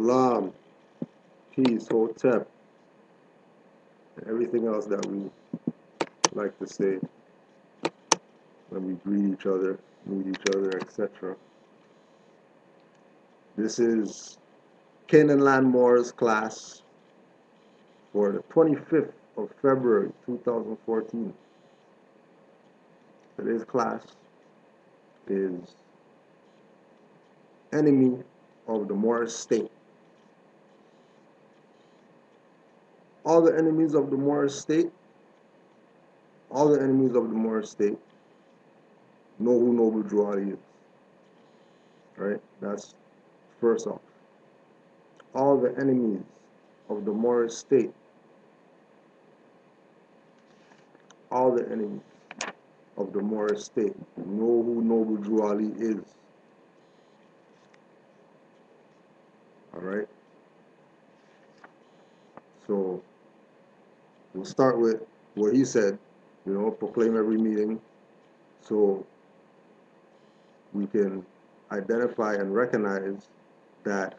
Shalom, peace, hotep, and everything else that we like to say when we greet each other, meet each other, etc. This is Canaanland Moors class for the 25th of February 2014. Today's class is Enemy of the Moorish State. All the enemies of the Moorish State, all the enemies of the Moorish State know who Noble Drew Ali is. Right? That's first off. All the enemies of the Moorish State, all the enemies of the Moorish State know who Noble Drew Ali is. Alright? So, we'll start with what he said, proclaim every meeting so we can identify and recognize that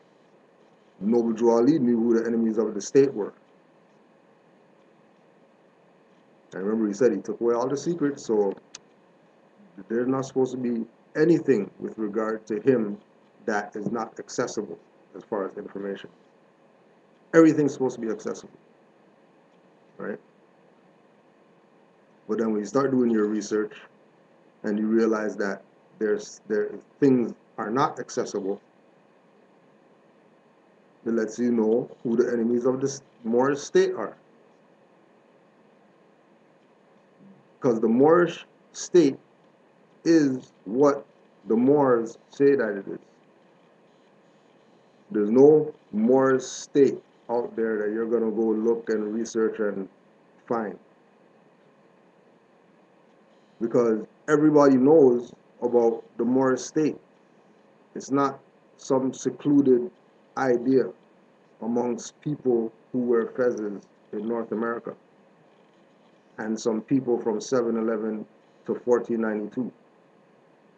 Noble Drew Ali knew who the enemies of the state were. And remember, he said he took away all the secrets, so there's not supposed to be anything with regard to him that is not accessible as far as information. Everything's supposed to be accessible, right? But then when you start doing your research and you realize that things are not accessible, it lets you know who the enemies of the Moorish state are. Because the Moorish state is what the Moors say that it is. There's no Moorish state out there that you're going to go look and research and find. Because everybody knows about the Moorish state. It's not some secluded idea amongst people who wear fezzes in North America and some people from 711 to 1492.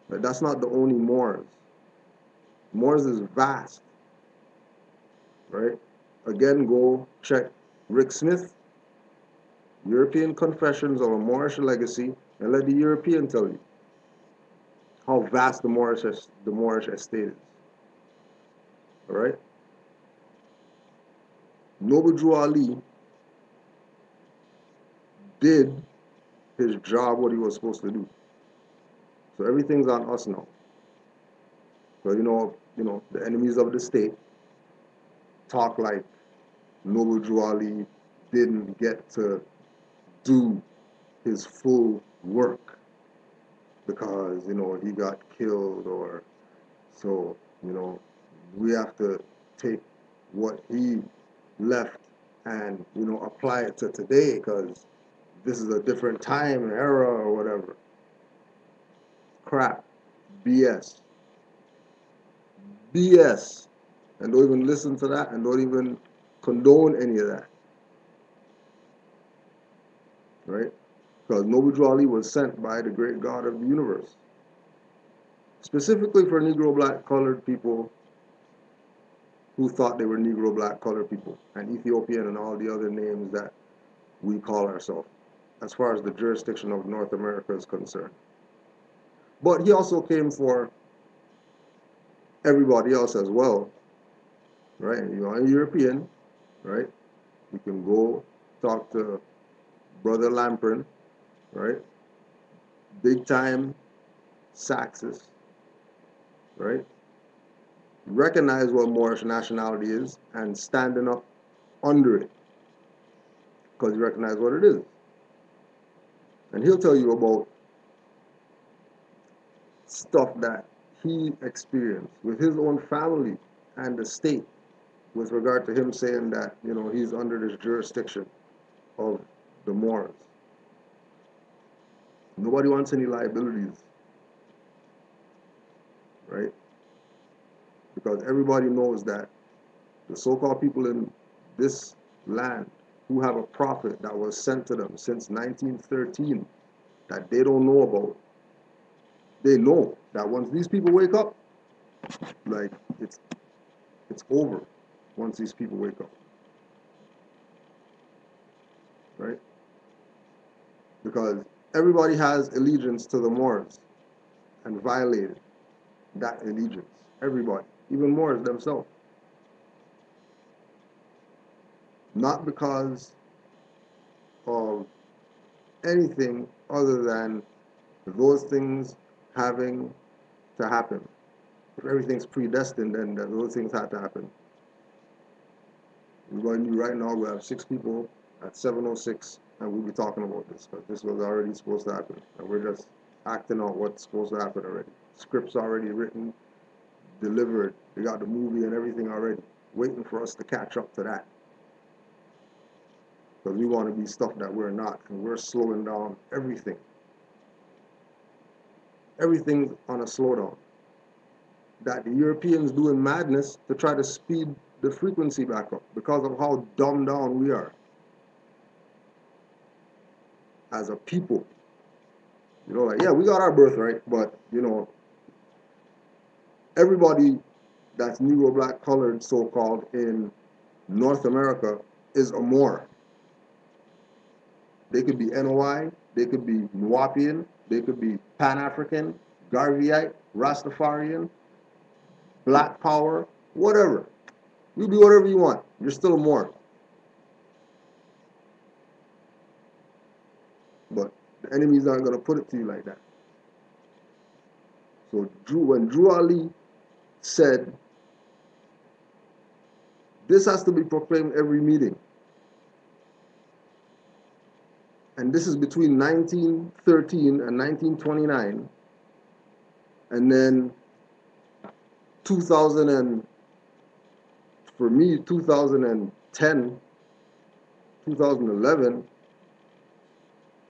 But that's not the only Moors. Moors is vast, right? Again, go check Rick Smith, European Confessions of a Moorish Legacy, and let the European tell you how vast the Moorish estate is. All right? Noble Drew Ali did his job, what he was supposed to do. So everything's on us now. So the enemies of the state talk like Noble Drew Ali didn't get to do his full work because he got killed, or so we have to take what he left and apply it to today because this is a different time and era or whatever. Crap. BS. And don't even listen to that and don't even condone any of that. Right? Because Noble Drew Ali was sent by the great God of the universe, specifically for Negro, black, colored people who thought they were Negro, black, colored people, and Ethiopian and all the other names that we call ourselves, as far as the jurisdiction of North America is concerned. But he also came for everybody else as well, right? You're a European, right? You can go talk to Brother Lamprin, right? Big time Saxus, right? Recognize what Moorish nationality is and standing up under it because you recognize what it is. And he'll tell you about stuff that he experienced with his own family and the state with regard to him saying that, he's under this jurisdiction of the Moors. Nobody wants any liabilities, right? Because everybody knows that the so-called people in this land who have a prophet that was sent to them since 1913 that they don't know about, they know that once these people wake up, like it's over. once these people wake up, right? Because everybody has allegiance to the Moors and violated that allegiance. Everybody, even Moors themselves. Not because of anything other than those things having to happen. If everything's predestined, then those things had to happen. We're going to do right now, we have 6 people at 7:06, and we'll be talking about this, because this was already supposed to happen. And we're just acting out what's supposed to happen already. Scripts already written, delivered. We got the movie and everything already, waiting for us to catch up to that. Because we want to be stuff that we're not, and we're slowing down everything. Everything's on a slowdown. That the Europeans doing madness to try to speed the frequency back up because of how dumbed down we are as a people. You know, like, yeah, we got our birthright, but, you know, everybody that's Negro, black, colored, so-called, in North America is a Moor. They could be NOI, they could be Nuwapian, they could be Pan-African, Garveyite, Rastafarian, Black Power, whatever. You be whatever you want. You're still a Moor. But the enemies aren't going to put it to you like that. So when Drew Ali said, this has to be proclaimed every meeting, and this is between 1913 and 1929, and then 2010, 2011,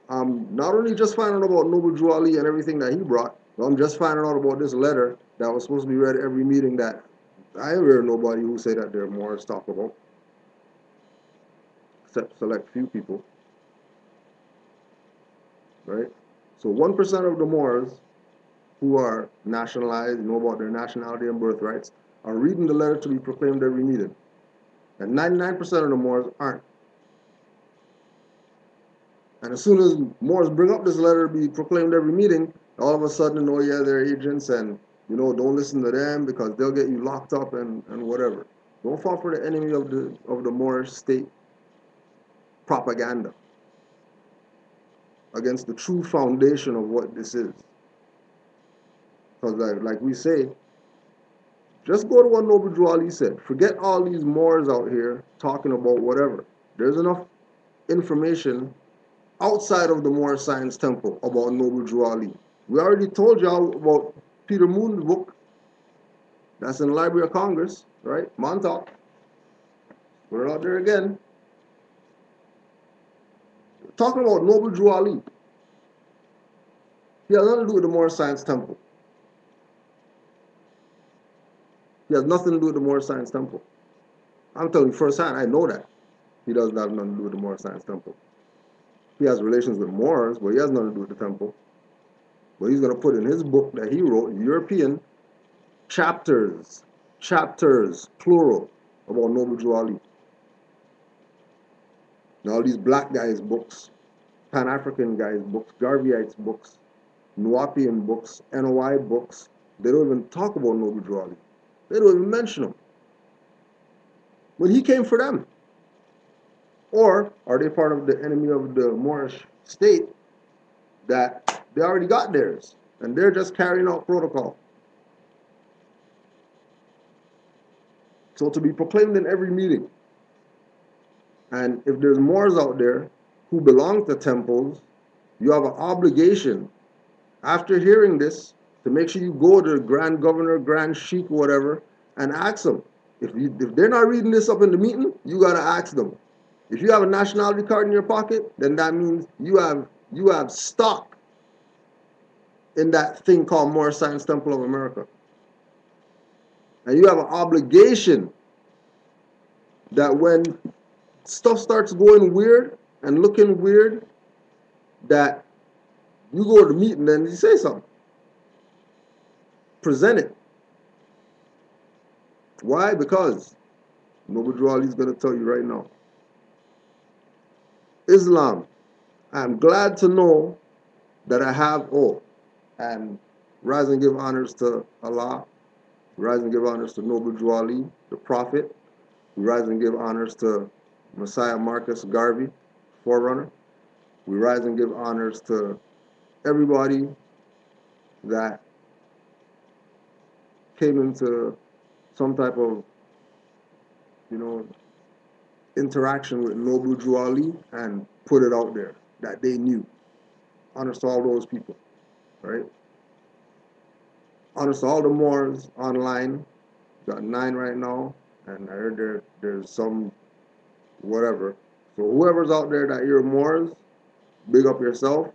I'm not only just finding out about Noble Drew Ali and everything that he brought, but I'm just finding out about this letter that was supposed to be read every meeting that I ain't heard nobody who say that they're Moors talk about, except select few people, right? So 1% of the Moors who are nationalized, know about their nationality and birthrights, are reading the letter to be proclaimed every meeting. And 99% of the Moors aren't. And as soon as Moors bring up this letter to be proclaimed every meeting, all of a sudden, oh yeah, they're agents, and you know, don't listen to them because they'll get you locked up and whatever. Don't fall for the enemy of the Moorish state propaganda against the true foundation of what this is. Because like we say, just go to what Noble Drew Ali said. Forget all these Moors out here talking about whatever. There's enough information outside of the Moorish Science Temple about Noble Drew Ali. We already told y'all about Peter Moon's book. That's in the Library of Congress, right? Montauk. Put it out there again. Talking about Noble Drew Ali. He has nothing to do with the Moorish Science Temple. He has nothing to do with the Moorish Science Temple. I'm telling you firsthand, I know that. He doesn't have nothing to do with the Moorish Science Temple. He has relations with Moors, but he has nothing to do with the temple. But he's going to put in his book that he wrote, European, chapters, plural, about Noble Drew Ali. Now all these black guys' books, Pan-African guys' books, Garveyites' books, Nuwapian books, NOI books, they don't even talk about Noble Drew Ali. They don't even mention him. But he came for them. Or are they part of the enemy of the Moorish state that they already got theirs and they're just carrying out protocol? So to be proclaimed in every meeting. And if there's Moors out there who belong to temples, you have an obligation after hearing this to make sure you go to the Grand Governor, Grand Sheikh, whatever, and ask them. If they're not reading this up in the meeting, you gotta ask them. If you have a nationality card in your pocket, then that means you have stock in that thing called Moorish Science Temple of America. And you have an obligation that when stuff starts going weird and looking weird, that you go to the meeting and you say something. Present it. Why? Because Noble Drew Ali is going to tell you right now. Islam. I'm glad to know that I have, and rise and give honors to Allah. Rise and give honors to Noble Drew Ali, the Prophet. We rise and give honors to Messiah Marcus Garvey, Forerunner. We rise and give honors to everybody that came into some type of, interaction with Noble Drew Ali and put it out there that they knew. Honors to all those people, right? Honors to all the Moors online. Got 9 right now, and I heard there's some whatever. So whoever's out there that you're Moors, big up yourself.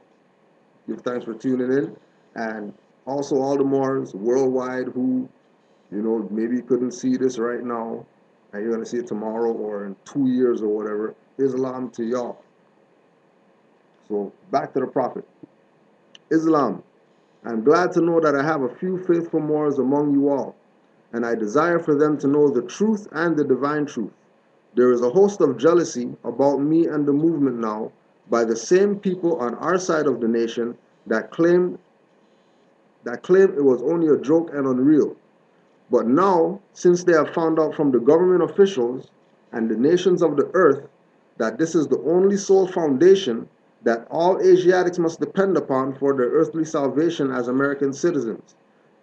Give thanks for tuning in. And also all the Moors worldwide who, maybe couldn't see this right now, and you're going to see it tomorrow or in 2 years or whatever. Islam to y'all. So back to the Prophet. Islam. I'm glad to know that I have a few faithful Moors among you all, and I desire for them to know the truth and the divine truth. There is a host of jealousy about me and the movement now by the same people on our side of the nation that claim it was only a joke and unreal. But now, since they have found out from the government officials and the nations of the earth that this is the only sole foundation that all Asiatics must depend upon for their earthly salvation as American citizens,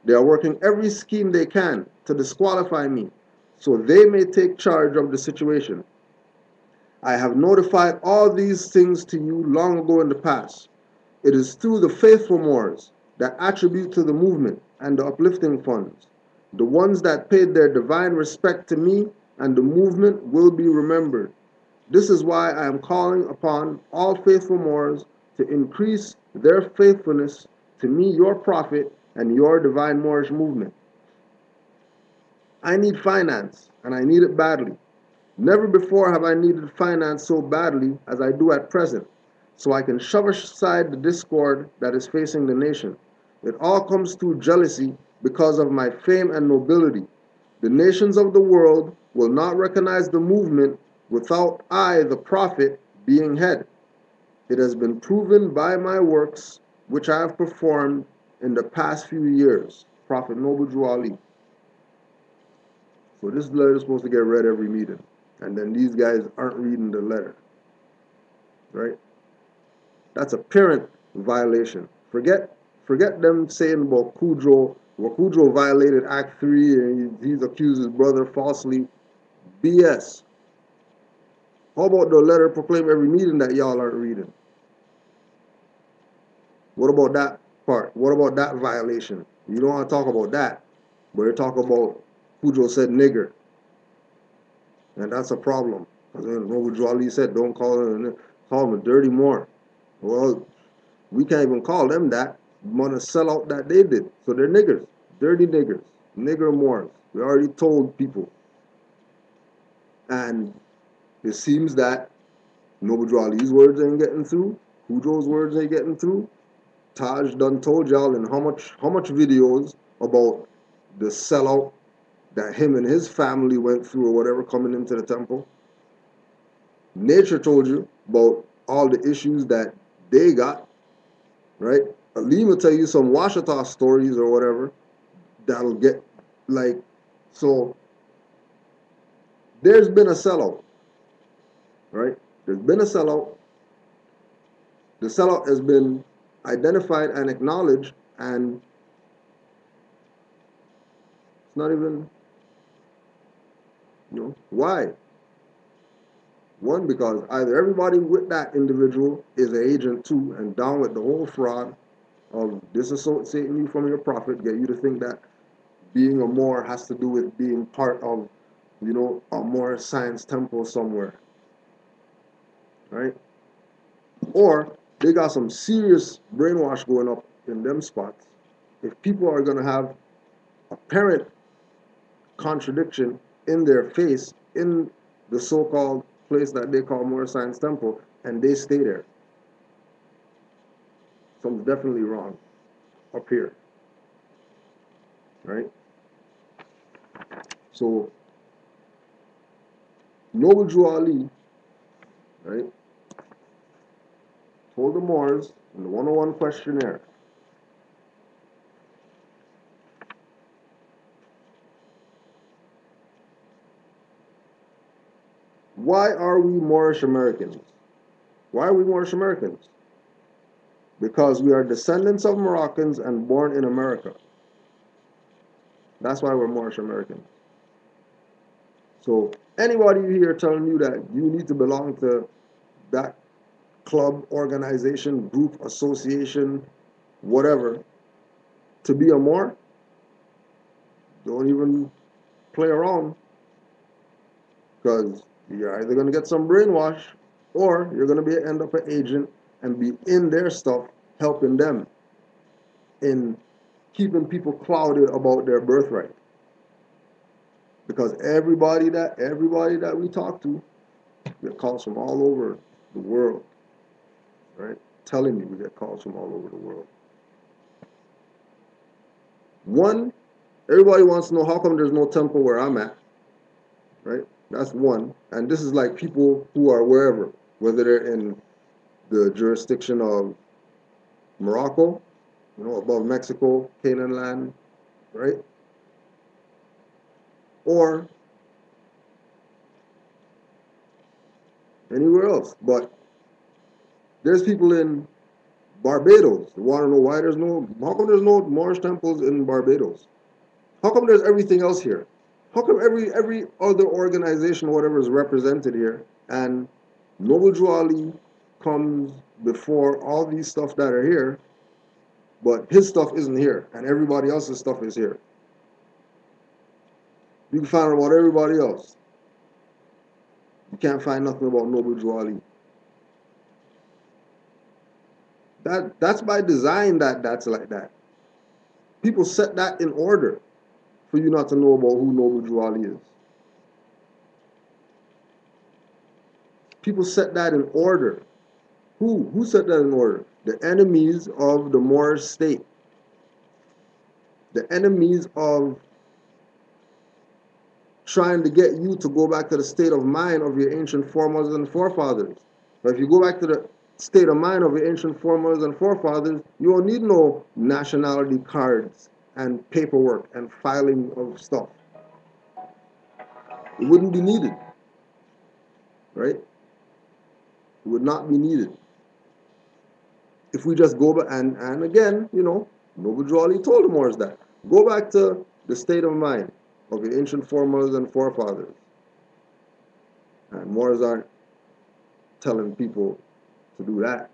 they are working every scheme they can to disqualify me so they may take charge of the situation. I have notified all these things to you long ago in the past. It is through the faithful Moors that attribute to the movement and the uplifting funds. The ones that paid their divine respect to me and the movement will be remembered. This is why I am calling upon all faithful Moors to increase their faithfulness to me, your prophet, and your divine Moorish movement. I need finance, and I need it badly. Never before have I needed finance so badly as I do at present, so I can shove aside the discord that is facing the nation. It all comes through jealousy because of my fame and nobility. The nations of the world will not recognize the movement without I, the prophet, being head. It has been proven by my works, which I have performed in the past few years. Prophet Noble Drew Ali. So this letter is supposed to get read every meeting. And then these guys aren't reading the letter. Right? That's apparent violation. Forget them saying about Kudrow. Well, Kudrow violated Act 3 and he's accused his brother falsely. BS. How about the letter proclaim every meeting that y'all aren't reading? What about that part? What about that violation? You don't want to talk about that. But you're talking about Kudrow said nigger. And that's a problem. Because Noble Drew Ali said, don't call him a dirty Moor. Well, we can't even call them that. We want to sell out that they did. So they're niggers. Dirty niggers. Nigger Moors. We already told people. And it seems that Noble Drew Ali's words ain't getting through. Kudrow's words ain't getting through. Taj done told y'all in how much videos about the sellout that him and his family went through or whatever coming into the temple. Nature told you about all the issues that they got, right? Alim will tell you some Washita stories or whatever that'll get, so there's been a sellout, right? There's been a sellout. The sellout has been identified and acknowledged, and it's not even, why? One, because either everybody with that individual is an agent too and down with the whole fraud of disassociating you from your prophet, get you to think that being a Moor has to do with being part of, a Moor science temple somewhere, right? Or they got some serious brainwash going up in them spots. If people are going to have apparent contradiction in their face in the so-called place that they call Moor Science Temple, and they stay there, something's definitely wrong up here, right? So Noble Drew Ali, right, told the Moors in the 101 questionnaire, why are we Moorish Americans? Why are we Moorish Americans? Because we are descendants of Moroccans and born in America. That's why we're Moorish Americans. So anybody here telling you that you need to belong to that club, organization, group, association, whatever, to be a Moor, don't even play around, because you're either going to get some brainwash or you're going to end up an agent and be in their stuff, helping them in keeping people clouded about their birthright. Because everybody that we talk to get calls from all over the world, right? Telling me we get calls from all over the world. One, everybody wants to know how come there's no temple where I'm at, right? That's one. And this is like people who are wherever, whether they're in the jurisdiction of Morocco, above Mexico, Canaanland, right? Or anywhere else. But there's people in Barbados. They want to know how come there's no Moorish temples in Barbados? How come there's everything else here? How come every other organization or whatever is represented here, and Noble Drew Ali comes before all these stuff that are here, but his stuff isn't here, and everybody else's stuff is here? You can find out about everybody else. You can't find nothing about Noble Drew Ali. That's by design that's like that. People set that in order for you not to know about who Noble Drew Ali is. People set that in order. Who set that in order? The enemies of the Moorish state. The enemies of trying to get you to go back to the state of mind of your ancient foremothers and forefathers. But if you go back to the state of mind of your ancient foremothers and forefathers, you don't need no nationality cards and paperwork and filing of stuff. It wouldn't be needed, right? It would not be needed. If we just go back, and again, Noble Drew Ali told the Moors that. Go back to the state of mind of your ancient foremothers and forefathers. And Moors aren't telling people to do that.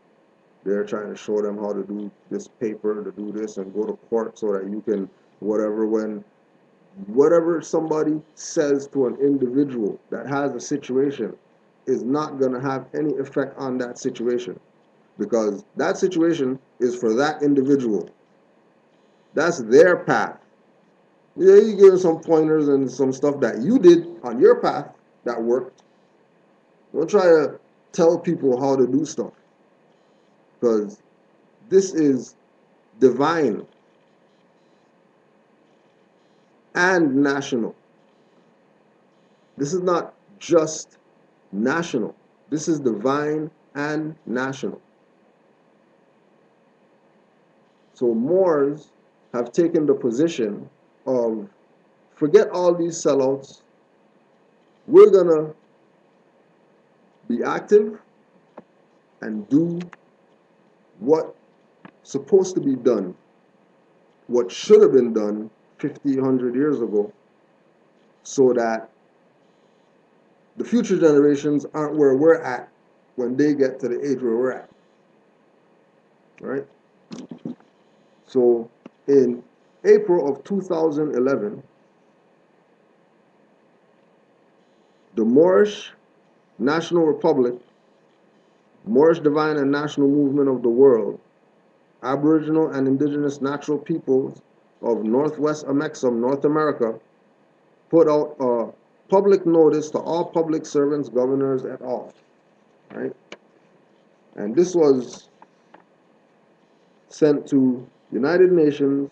They're trying to show them how to do this paper, to do this, and go to court so that you can whatever somebody says to an individual that has a situation is not going to have any effect on that situation, because that situation is for that individual. That's their path. Yeah, you give them some pointers and some stuff that you did on your path that worked. Don't try to tell people how to do stuff, because this is divine and national. This is not just national. This is divine and national. So Moors have taken the position of, forget all these sellouts. We're going to be active and do what's supposed to be done, what should have been done 50, 100 years ago, so that the future generations aren't where we're at when they get to the age where we're at. Right? So in April of 2011, the Moorish National Republic, Moorish Divine and National Movement of the World, Aboriginal and Indigenous Natural Peoples of Northwest Amexem, North America, put out a public notice to all public servants, governors, et al. Right? And this was sent to United Nations,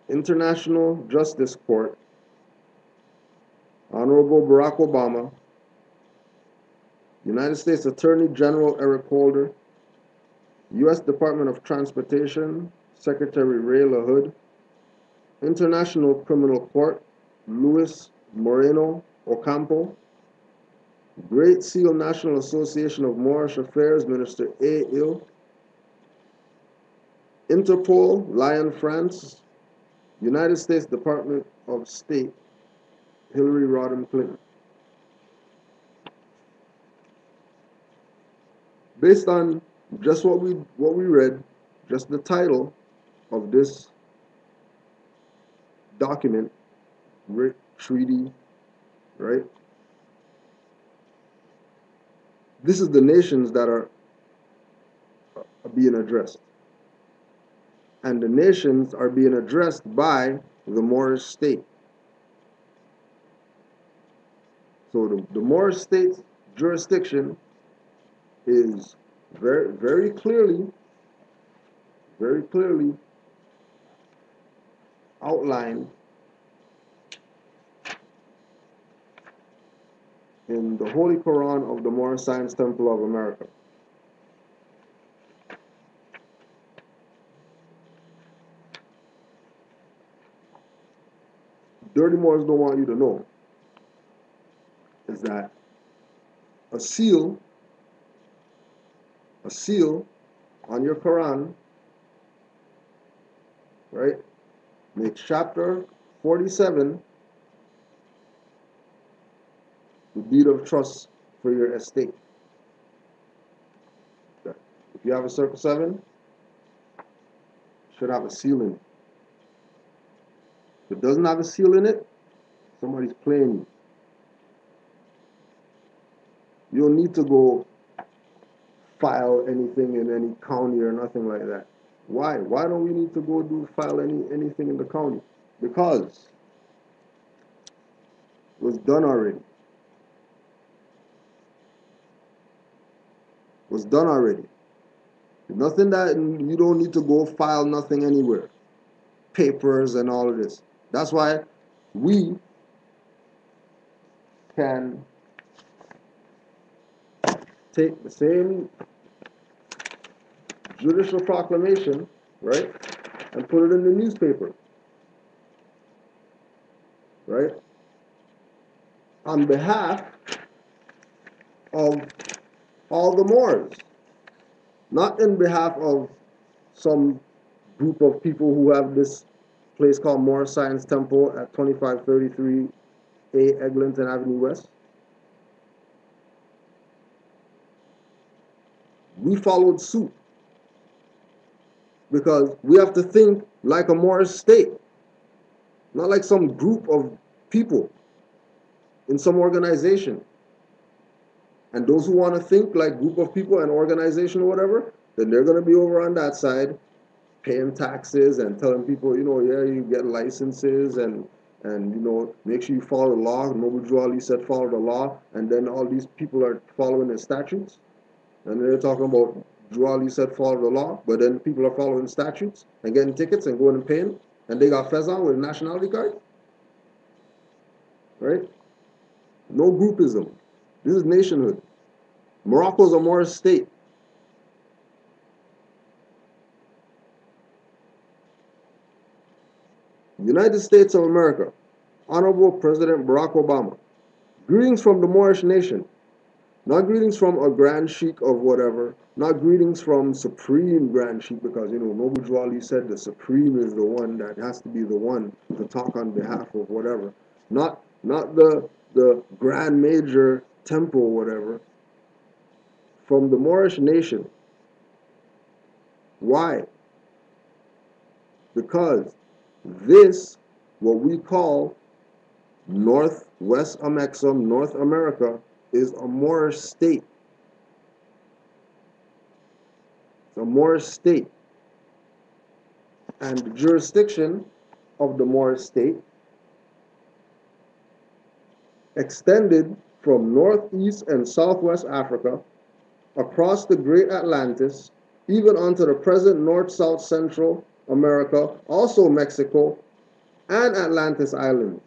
International Justice Court, Honorable Barack Obama, United States Attorney General Eric Holder, U.S. Department of Transportation Secretary Ray LaHood, International Criminal Court Luis Moreno Ocampo, Great Seal National Association of Moorish Affairs Minister A. Ill, Interpol Lyon France, United States Department of State Hillary Rodham Clinton. Based on just what we read, just the title of this document, treaty, right? This is the nations that are being addressed. And the nations are being addressed by the Moorish state. So the Moorish state's jurisdiction is very clearly outlined in the Holy Quran of the Moorish Science Temple of America. Dirty Moors don't want you to know is that a seal on your Quran, right, makes chapter 47 the deed of trust for your estate. If you have a Circle 7, it should have a seal in it. If it doesn't have a seal in it, somebody's playing you. You don't need to go file anything in any county or nothing like that. Why? Why don't we need to go file anything in the county? Because it was done already. It was done already. Nothing that you don't need to go file nothing anywhere. Papers and all of this. That's why we can take the same judicial proclamation, right, and put it in the newspaper, right, on behalf of all the Moors, not in behalf of some group of people who have this place called Moorish Science Temple at 2533A Eglinton Avenue West. We followed suit because we have to think like a Moorish state, not like some group of people in some organization. And those who want to think like group of people and organization or whatever, then they're going to be over on that side paying taxes and telling people, yeah, you get licenses and make sure you follow the law. Noble Drew Ali said follow the law, and then all these people are following the statutes. And they're talking about Drew Ali said follow the law, but then people are following statutes and getting tickets and going and paying, and they got fez on with a nationality card. Right? No groupism. This is nationhood. Morocco is a Moorish state. United States of America, Honorable President Barack Obama, greetings from the Moorish nation. Not greetings from a grand sheik of whatever, not greetings from Supreme Grand Sheik, because, Noble Drew Ali said the Supreme is the one that has to be the one to talk on behalf of whatever. Not the Grand Major Temple, whatever. From the Moorish nation. Why? Because this, what we call Northwest Amexem, North America, is a Moorish state. It's a Moorish state. And the jurisdiction of the Moorish state extended from northeast and southwest Africa, across the Great Atlantis, even onto the present North-South Central America, also Mexico, and Atlantis Islands.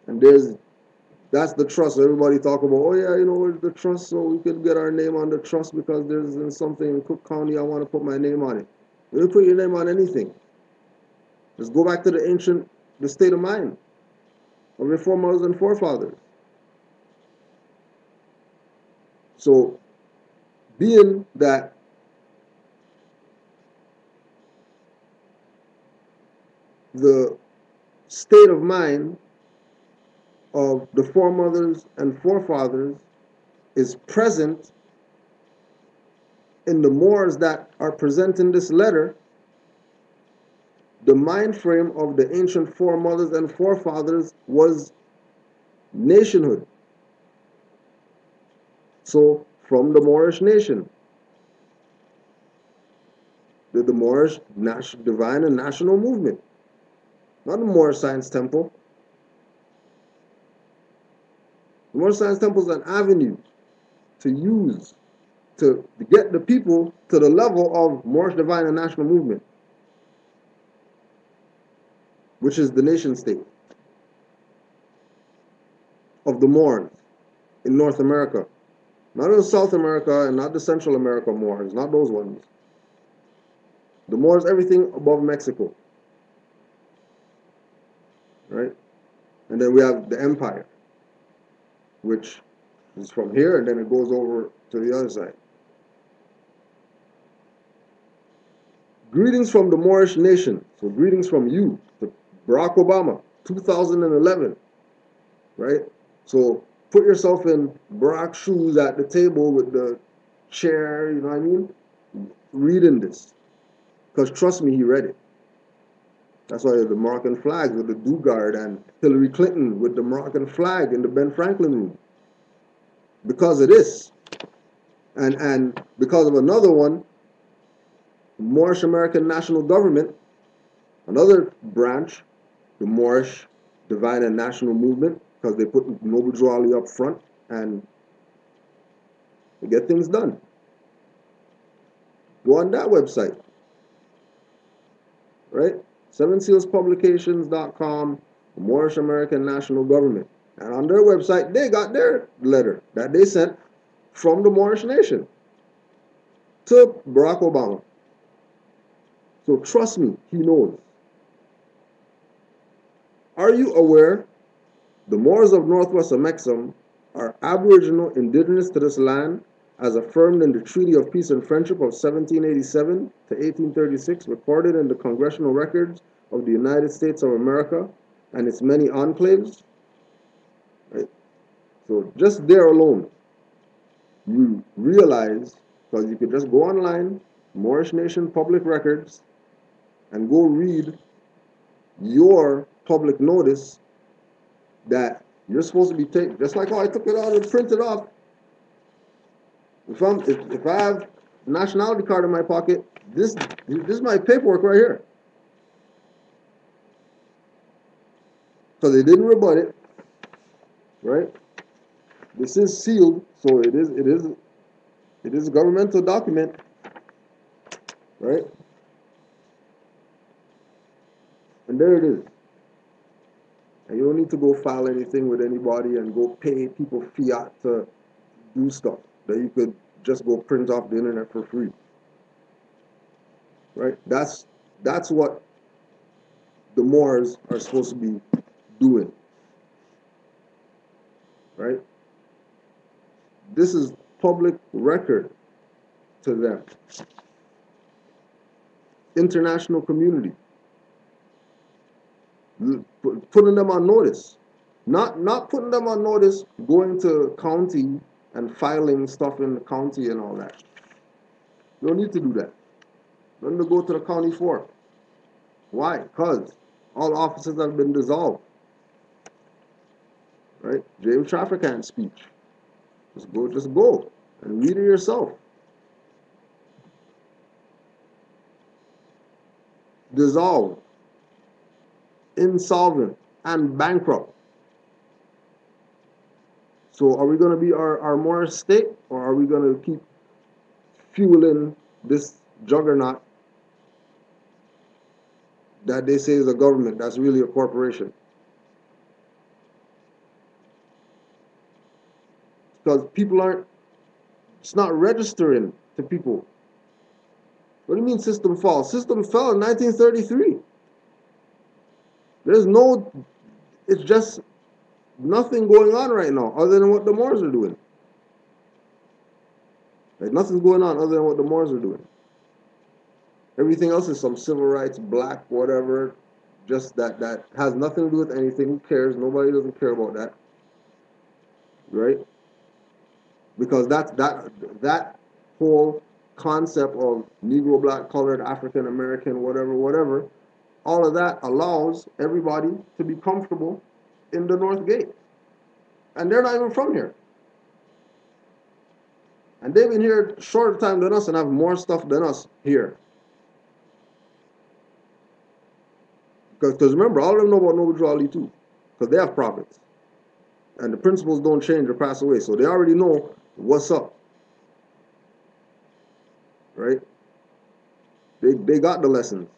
And That's the trust. Everybody talk about, oh yeah, you know, the trust, so we could get our name on the trust because there's something in Cook County, I want to put my name on it. You don't put your name on anything. Just go back to the state of mind of your foremothers and forefathers. So, being that the state of mind of the foremothers and forefathers is present in the Moors that are present in this letter, the mind frame of the ancient foremothers and forefathers was nationhood. So, from the Moorish nation, the Moorish divine and national movement, not the Moorish Science Temple. The Moorish Science Temple is an avenue to use to get the people to the level of Moorish divine and national movement, which is the nation state of the Moors in North America. Not in South America and not the Central America Moors, not those ones. The Moors, everything above Mexico. Right? And then we have the empire, which is from here and then it goes over to the other side. Greetings from the Moorish nation. So greetings from you, to Barack Obama, 2011. Right? So put yourself in Barack's shoes at the table with the chair, you know what I mean? Reading this. Because trust me, he read it. That's why the Moroccan flags with the Dugard and Hillary Clinton with the Moroccan flag in the Ben Franklin room. Because of this. And because of another one, Moorish American National Government, another branch, the Moorish Divine and National Movement, because they put Noble Drew Ali up front and they get things done. Go on that website. Right? SevenSealsPublications.com, Moorish American National Government. And on their website, they got their letter that they sent from the Moorish nation to Barack Obama. So trust me, he knows. Are you aware the Moors of Northwest Amexem are Aboriginal indigenous to this land as affirmed in the Treaty of Peace and Friendship of 1787 to 1836, recorded in the Congressional Records of the United States of America and its many enclaves? Right? So just there alone, you realize, because you could just go online, Moorish Nation Public Records, and go read your public notice that you're supposed to be taking, just like how I took it out and printed off. If I have a nationality card in my pocket, this is my paperwork right here. So they didn't rebut it, right? This is sealed, so it is a governmental document, right? And there it is. And you don't need to go file anything with anybody and go pay people fiat to do stuff that you could just go print off the internet for free. Right? That's what the Moors are supposed to be doing. Right? This is public record to them. International community. Putting them on notice. Not putting them on notice, going to county and filing stuff in the county and all that. You don't need to do that. Nothing to go to the county for. Why? Because all offices have been dissolved. Right? James Trafficant's speech. Just go and read it yourself. Dissolved, insolvent, and bankrupt. So are we going to be our Moorish state, or are we going to keep fueling this juggernaut that they say is a government that's really a corporation? because people aren't, it's not registering to people. What do you mean system fall? System fell in 1933. There's no, it's just nothing going on right now other than what the Moors are doing. Like nothing's going on other than what the Moors are doing. Everything else is some civil rights, black, whatever, just that has nothing to do with anything. Who cares? Nobody doesn't care about that. Right? Because that whole concept of Negro, black, colored, African American, whatever, all of that allows everybody to be comfortable in the North Gate. And they're not even from here. And they've been here a shorter time than us and have more stuff than us here. Because remember, all of them know about Noble Drew Ali too. Because they have prophets. And the principles don't change or pass away. So they already know what's up. Right? They got the lessons.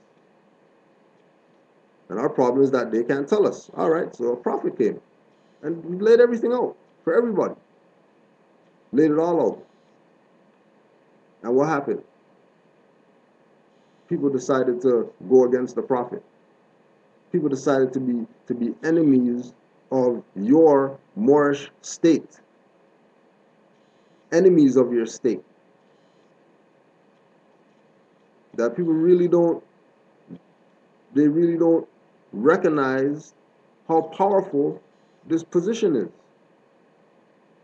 And our problem is that they can't tell us. All right, so a prophet came. And we laid everything out for everybody. Laid it all out. And what happened? People decided to go against the prophet. People decided to be enemies of your Moorish state. Enemies of your state. That people really don't recognize how powerful this position is.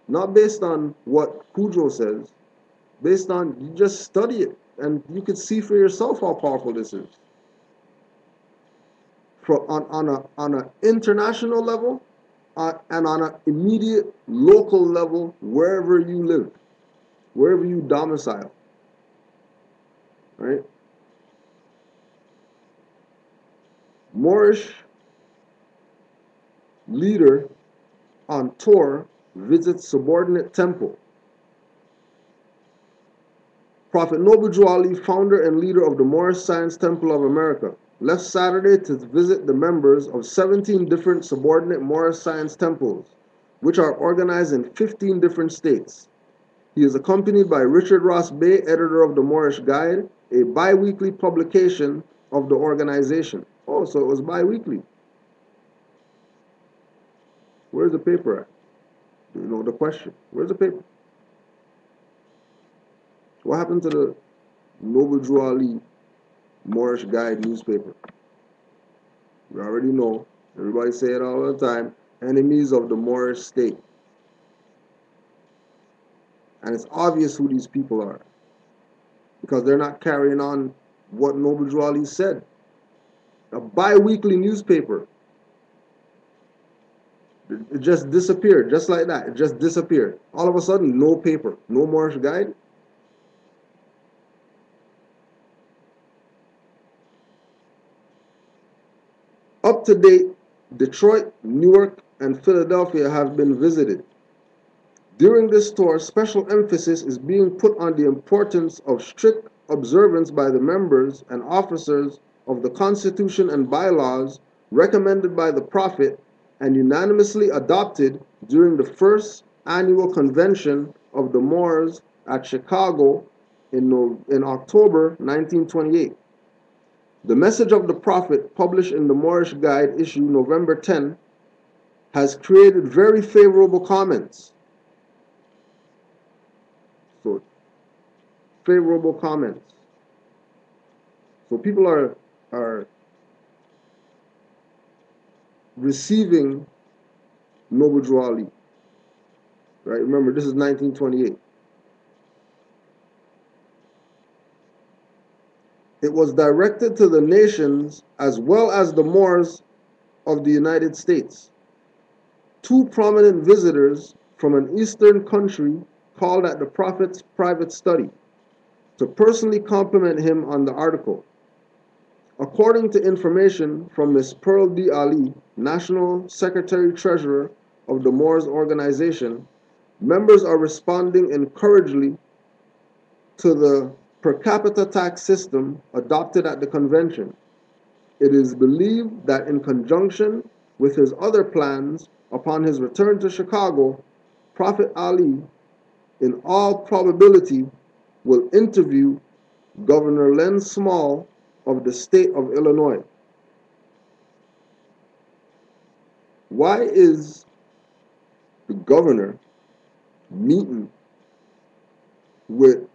Not based on what Kudrow says, based on, you just study it and you can see for yourself how powerful this is. On an international level and on an immediate local level, wherever you live, wherever you domicile, right? Moorish leader on tour visits subordinate temple. Prophet Noble Drew Ali, founder and leader of the Moorish Science Temple of America, left Saturday to visit the members of 17 different subordinate Moorish Science temples, which are organized in 15 different states. He is accompanied by Richard Ross Bay, editor of the Moorish Guide, a bi-weekly publication of the organization. Oh, so it was bi-weekly. Where's the paper at? You know the question. Where's the paper? What happened to the Noble Drew Ali Moorish Guide newspaper? We already know. Everybody say it all the time. Enemies of the Moorish state. And it's obvious who these people are. Because they're not carrying on what Noble Drew Ali said. A bi-weekly newspaper. It just disappeared, just like that. It just disappeared. All of a sudden, no paper, no Moorish Guide. Up to date, Detroit, Newark, and Philadelphia have been visited. During this tour, special emphasis is being put on the importance of strict observance by the members and officers of the Constitution and bylaws recommended by the Prophet and unanimously adopted during the first annual convention of the Moors at Chicago in October 1928. The Message of the Prophet, published in the Moorish Guide issue November 10, has created very favorable comments. So, favorable comments. So people are receiving Noble Drew Ali. Right? Remember, this is 1928. It was directed to the nations as well as the Moors of the United States. Two prominent visitors from an eastern country called at the Prophet's private study to personally compliment him on the article. According to information from Ms. Pearl D. Ali, National Secretary-Treasurer of the Moors organization, members are responding encouragingly to the per capita tax system adopted at the convention. It is believed that in conjunction with his other plans, upon his return to Chicago, Prophet Ali, in all probability, will interview Governor Len Small of the state of Illinois. Why is the governor meeting with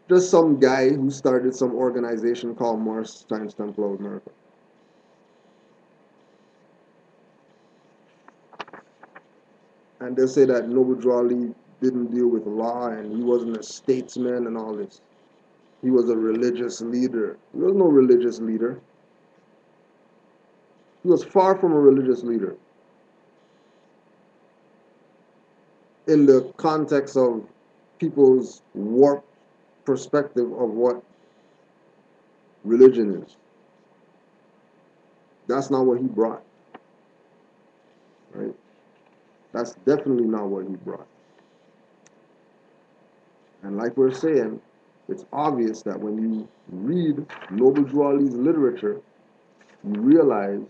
just some guy who started some organization called Moorish Science Temple of America? And they say that Noble Drew Ali didn't deal with law and he wasn't a statesman and all this. He was a religious leader. He was no religious leader. He was far from a religious leader in the context of people's warped perspective of what religion is. That's not what he brought, right? That's definitely not what he brought. And like we're saying, it's obvious that when you read Noble Drew Ali's literature, you realize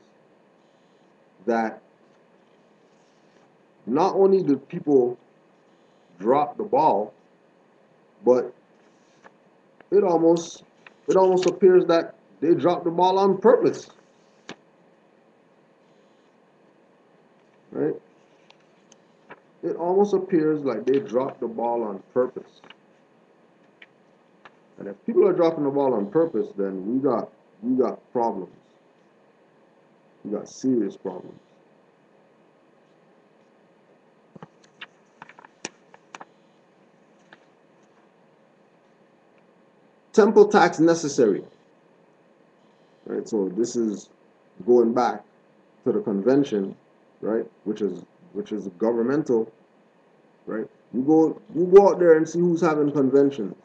that not only did people drop the ball, but it almost appears that they dropped the ball on purpose. Right? It almost appears like they dropped the ball on purpose. And if people are dropping the ball on purpose, then we got problems. We got serious problems. Temple tax necessary. Right, so this is going back to the convention, right, which is governmental, right? You go out there and see who's having conventions.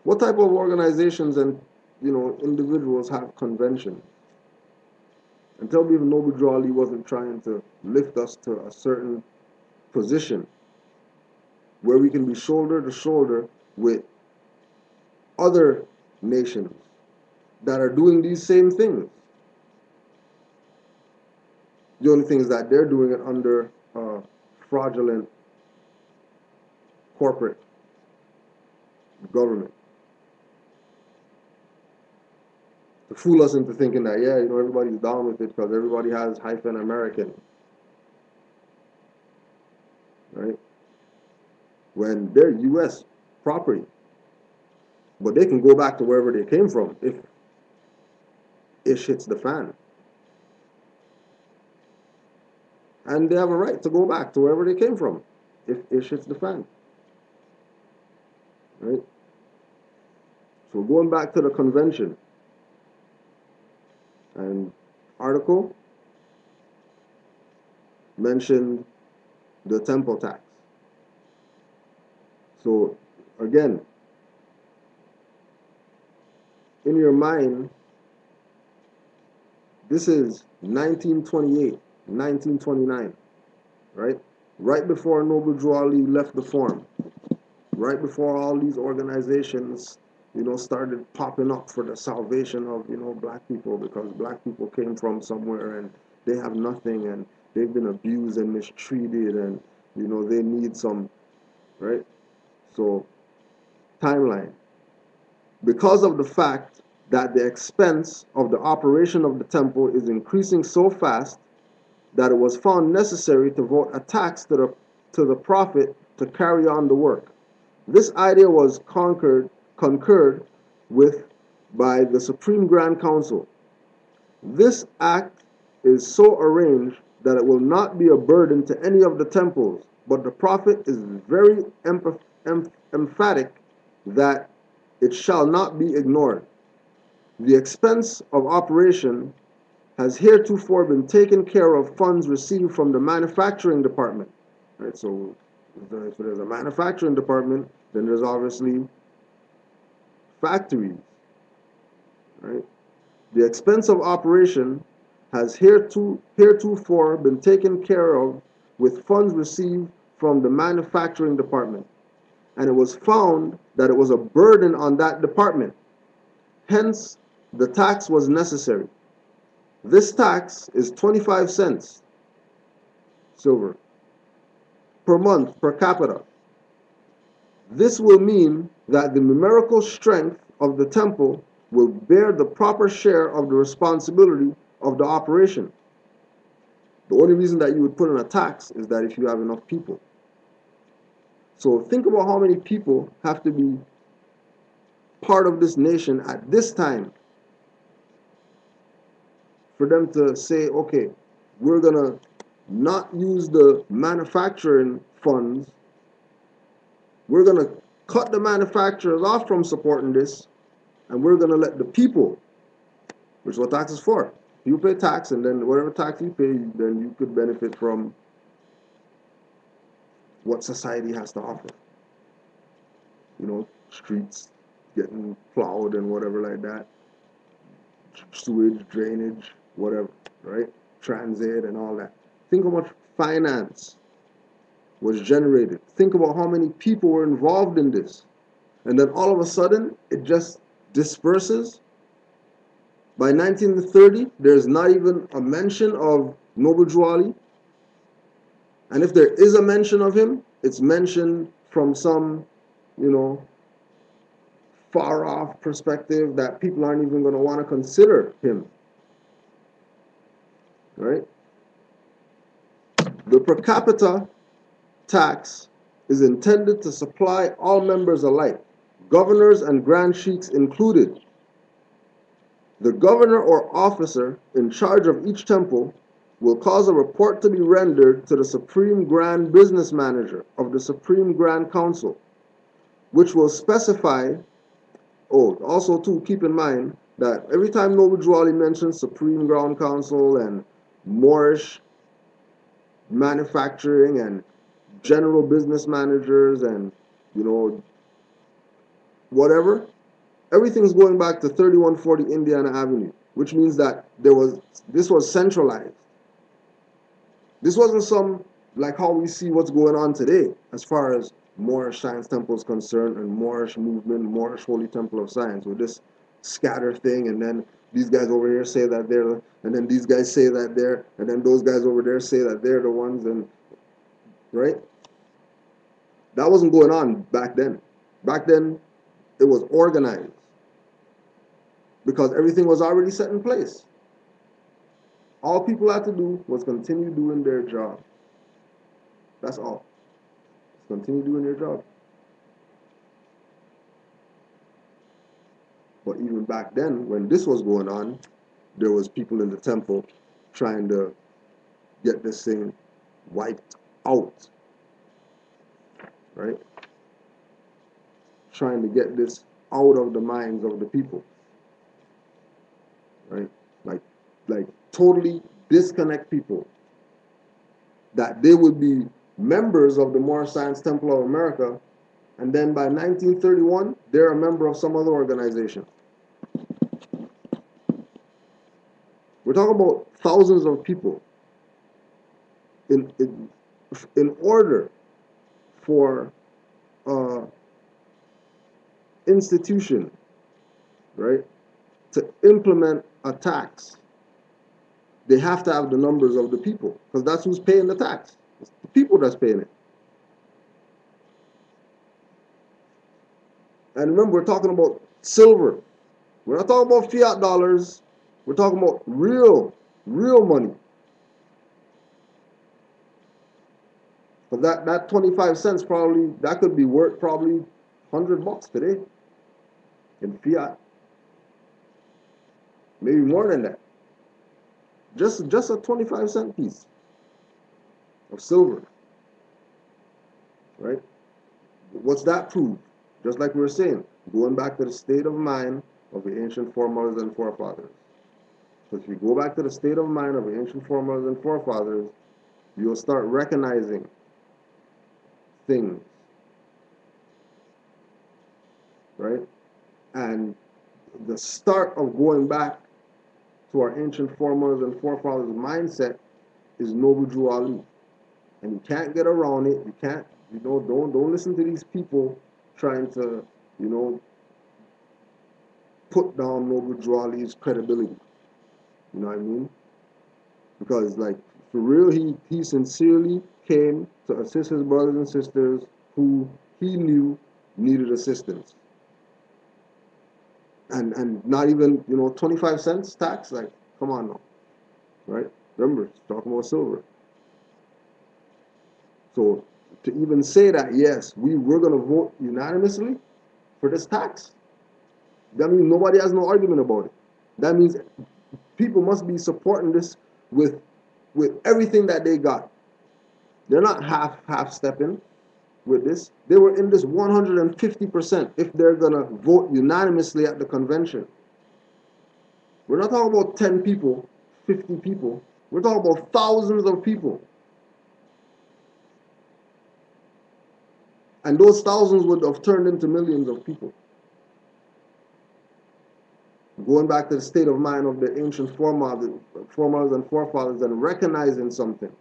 What type of organizations and individuals have conventions? And tell me if Noble Drew Ali wasn't trying to lift us to a certain position where we can be shoulder to shoulder with other nations that are doing these same things. The only thing is that they're doing it under fraudulent corporate government to fool us into thinking that, yeah, everybody's down with it because everybody has hyphen American, right? When they're U.S. property, but they can go back to wherever they came from if ish hits the fan. And they have a right to go back to wherever they came from if ish hits the fan. Right? So going back to the convention, and article mentioned the temple tax. So again, in your mind, this is 1928, 1929, right? Right before Noble Drew Ali left the forum, right before all these organizations, started popping up for the salvation of, black people, because black people came from somewhere and they have nothing and they've been abused and mistreated and, they need some, right? So, timeline. Because of the fact that the expense of the operation of the temple is increasing so fast that it was found necessary to vote a tax to the prophet to carry on the work. This idea was concurred with by the Supreme Grand Council. This act is so arranged that it will not be a burden to any of the temples, but the prophet is very emphatic that it shall not be ignored. The expense of operation has heretofore been taken care of funds received from the manufacturing department. Right, so if there's a manufacturing department, then there's obviously factories. Right? The expense of operation has heretofore been taken care of with funds received from the manufacturing department, and it was found that it was a burden on that department. Hence, the tax was necessary. This tax is 25 cents. silver per month per capita. This will mean that the numerical strength of the temple will bear the proper share of the responsibility of the operation. The only reason that you would put in a tax is that if you have enough people. So think about how many people have to be part of this nation at this time for them to say, okay, we're going to not use the manufacturing funds. We're going to cut the manufacturers off from supporting this, and we're going to let the people, which is what tax is for. You pay tax, and then whatever tax you pay, then you could benefit from what society has to offer. You know, streets getting plowed and whatever like that, sewage, drainage, whatever, right? Transit and all that. Think how much finance was generated. Think about how many people were involved in this. And then all of a sudden, it just disperses. By 1930, there's not even a mention of Noble Drew Ali. And if there is a mention of him, it's mentioned from some, you know, far off perspective that people aren't even going to want to consider him. Right? The per capita tax is intended to supply all members alike, governors and grand sheiks included. The governor or officer in charge of each temple will cause a report to be rendered to the Supreme Grand Business Manager of the Supreme Grand Council, which will specify, also too, keep in mind that every time Noble Drew Ali mentions Supreme Grand Council and Moorish manufacturing and general business managers and, you know, whatever, everything's going back to 3140 Indiana Avenue, which means that this was centralized. This wasn't some, like how we see what's going on today as far as Moorish Science Temple is concerned and Moorish movement, Moorish Holy Temple of Science, with this scatter thing, and then these guys over here say that they're, and then these guys say that they're, and then those guys over there say that they're the ones, and right? That wasn't going on back then. Back then, it was organized because everything was already set in place. All people had to do was continue doing their job. That's all. Just continue doing your job. But even back then, when this was going on, there was people in the temple trying to get this thing wiped out. Right? Trying to get this out of the minds of the people. Right? Like totally disconnect people. That they would be members of the Moorish Science Temple of America, and then by 1931, they're a member of some other organization. We're talking about thousands of people. In order for institution, right, to implement a tax, they have to have the numbers of the people, because that's who's paying the tax. It's the people that's paying it. And remember, we're talking about silver. We're not talking about fiat dollars. We're talking about real money. But that 25 cents probably, that could be worth probably $100 today in fiat. Maybe more than that. Just a 25-cent piece of silver. Right? What's that prove? Just like we were saying, going back to the state of mind of the ancient foremothers and forefathers. Because if you go back to the state of mind of the ancient foremothers and forefathers, you'll start recognizing things. Right? And the start of going back to our ancient foremothers and forefathers mindset is Noble Drew Ali. And you can't get around it. You can't, don't listen to these people trying to, put down Noble Drew Ali's credibility. You know what I mean? Because, like, For real, he sincerely came to assist his brothers and sisters who he knew needed assistance. And not even, 25 cents tax? Like, come on now, right? Remember, talking about silver. So to even say that, yes, we're going to vote unanimously for this tax, that means nobody has no argument about it. That means people must be supporting this with everything that they got. They're not half stepping with this. They were in this 150% if they're gonna vote unanimously at the convention. We're not talking about 10 people, 50 people. We're talking about thousands of people. And those thousands would have turned into millions of people. Going back to the state of mind of the ancient foremothers and forefathers and recognizing something.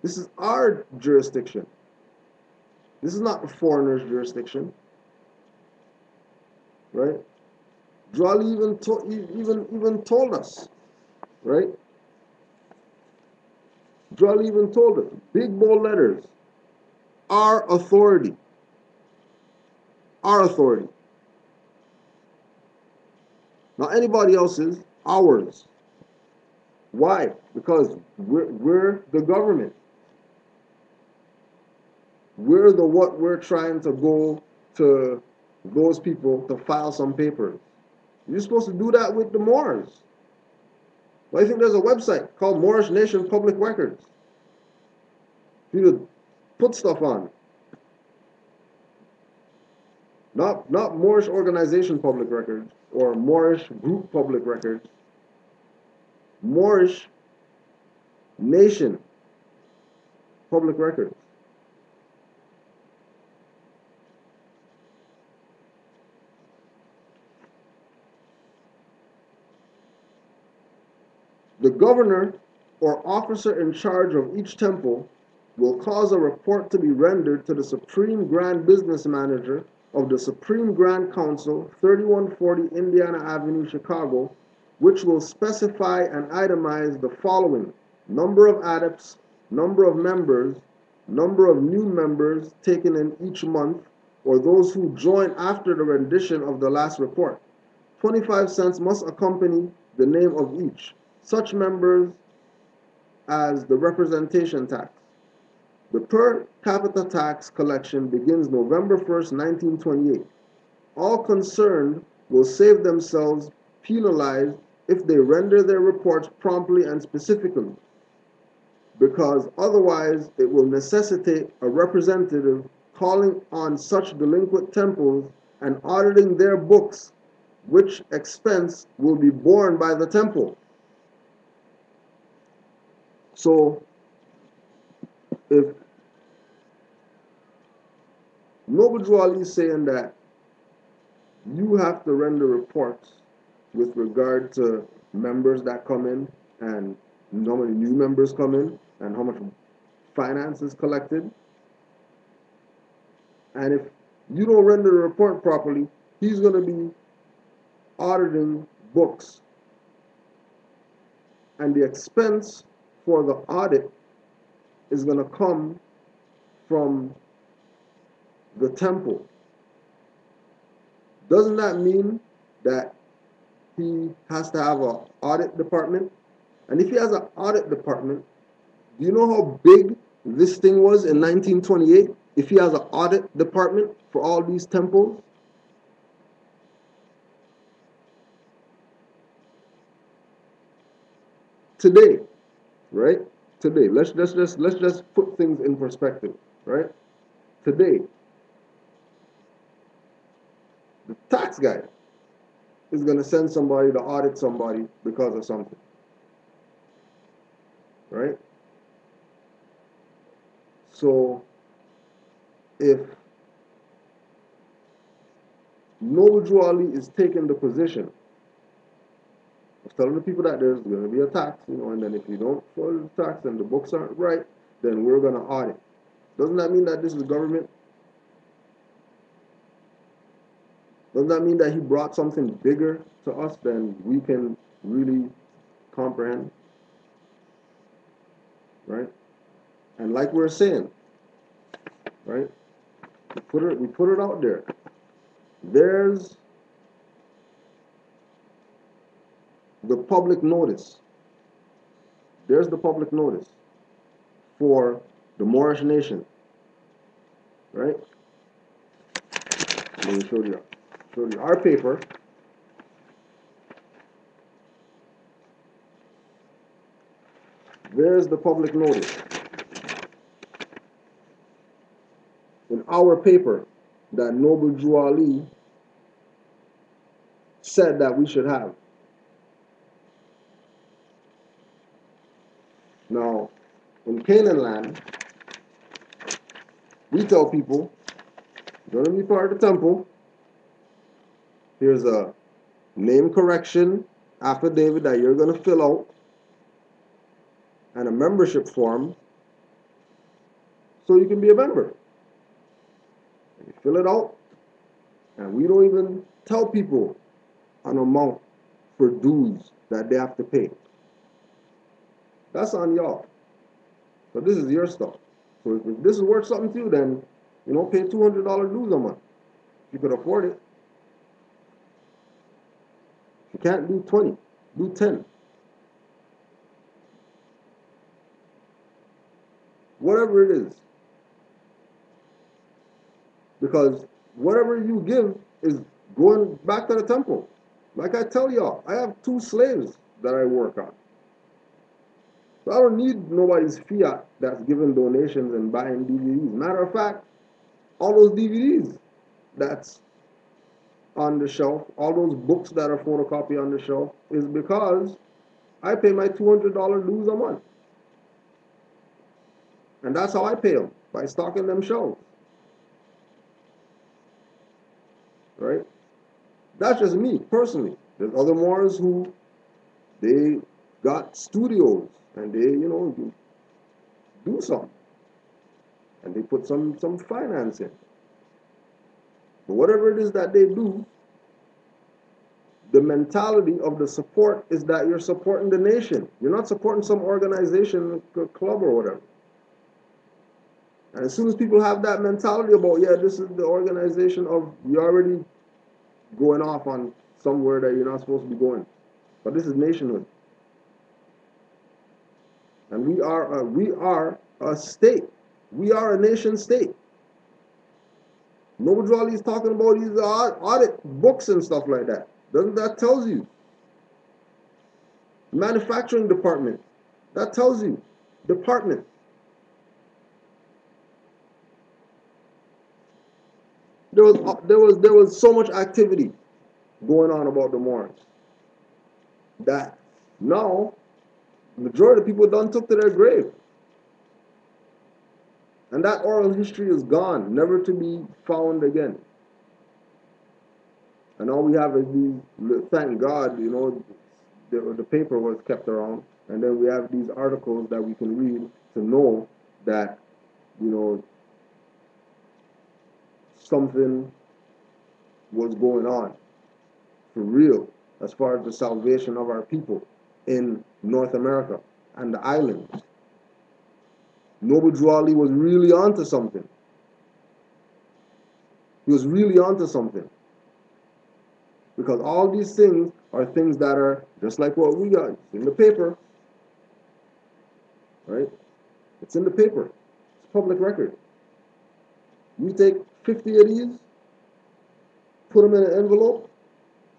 This is our jurisdiction. This is not the foreigner's jurisdiction, right? Drawley even told us, right? Drawley even told us, big bold letters, our authority. Our authority. Not anybody else's, ours. Why? Because we're the government. We're trying to go to those people to file some papers. You're supposed to do that with the Moors. Well, I think there's a website called Moorish Nation Public Records. You could put stuff on. Not Moorish Organization Public Records or Moorish Group Public Records. Moorish Nation Public Records. The governor or officer in charge of each temple will cause a report to be rendered to the Supreme Grand Business Manager of the Supreme Grand Council, 3140 Indiana Avenue, Chicago, which will specify and itemize the following: number of adepts, number of members, number of new members taken in each month, or those who join after the rendition of the last report. 25 cents must accompany the name of each. Such members as the representation tax. The per capita tax collection begins November 1st, 1928. All concerned will save themselves penalized if they render their reports promptly and specifically, because otherwise it will necessitate a representative calling on such delinquent temples and auditing their books, which expense will be borne by the temple. So, if Noble Drew Ali is saying that you have to render reports with regard to members that come in and how many new members come in and how much finance is collected, and if you don't render the report properly, he's going to be auditing books, and the expense for the audit is going to come from the temple. Doesn't that mean that he has to have an audit department? And if he has an audit department, do you know how big this thing was in 1928? If he has an audit department for all these temples? Today, right? Today, let's just put things in perspective, right? Today, the tax guy is going to send somebody to audit somebody because of something, right? So, if Noble Drew Ali is taking the position of telling the people that there's going to be a tax, and then if you don't follow the tax and the books aren't right, then we're going to audit. Doesn't that mean that this is government? Doesn't that mean that he brought something bigger to us than we can really comprehend? right? And like we're saying, right? We put it out there. There's the public notice. There's the public notice for the Moorish nation, right? Let me show you our paper. There's the public notice in our paper that Noble Drew Ali said that we should have. Now, in Canaanland, we tell people, you're going to be part of the temple. Here's a name correction affidavit that you're going to fill out and a membership form so you can be a member. And you fill it out, and we don't even tell people an amount for dues that they have to pay. That's on y'all. So this is your stuff. So if this is worth something to you, then pay $200 dues a month. If you could afford it. If you can't, do 20, do 10. Whatever it is. Because whatever you give is going back to the temple. Like I tell y'all, I have 2 slaves that I work on. So I don't need nobody's fiat that's giving donations and buying DVDs. Matter of fact, all those DVDs that's on the shelf, all those books that are photocopied on the shelf, is because I pay my $200 dues a month. And that's how I pay them, by stocking them shelves. Right? That's just me, personally. There's other Moors who, they got studios, and they, do something. And they put some finance in. But whatever it is that they do, the mentality of the support is that you're supporting the nation. You're not supporting some organization, club, or whatever. And as soon as people have that mentality about, yeah, this is the organization of, you're already going off on somewhere that you're not supposed to be going. But this is nationhood. And we are a state. We are a nation state. Noble Drew Ali is talking about these audit books and stuff like that. Doesn't that tells you? Manufacturing department. That tells you. Department. There was so much activity going on about the Moors that now the majority of people done took to their grave. And that oral history is gone, never to be found again. And all we have is these, thank God, the paper was kept around. And then we have these articles that we can read to know that, something was going on for real as far as the salvation of our people in North America and the islands. Noble Drew Ali was really onto something. He was really onto something. Because all these things are things that are just like what we got. It's in the paper. Right? It's in the paper. It's public record. You take 50 of these, put them in an envelope,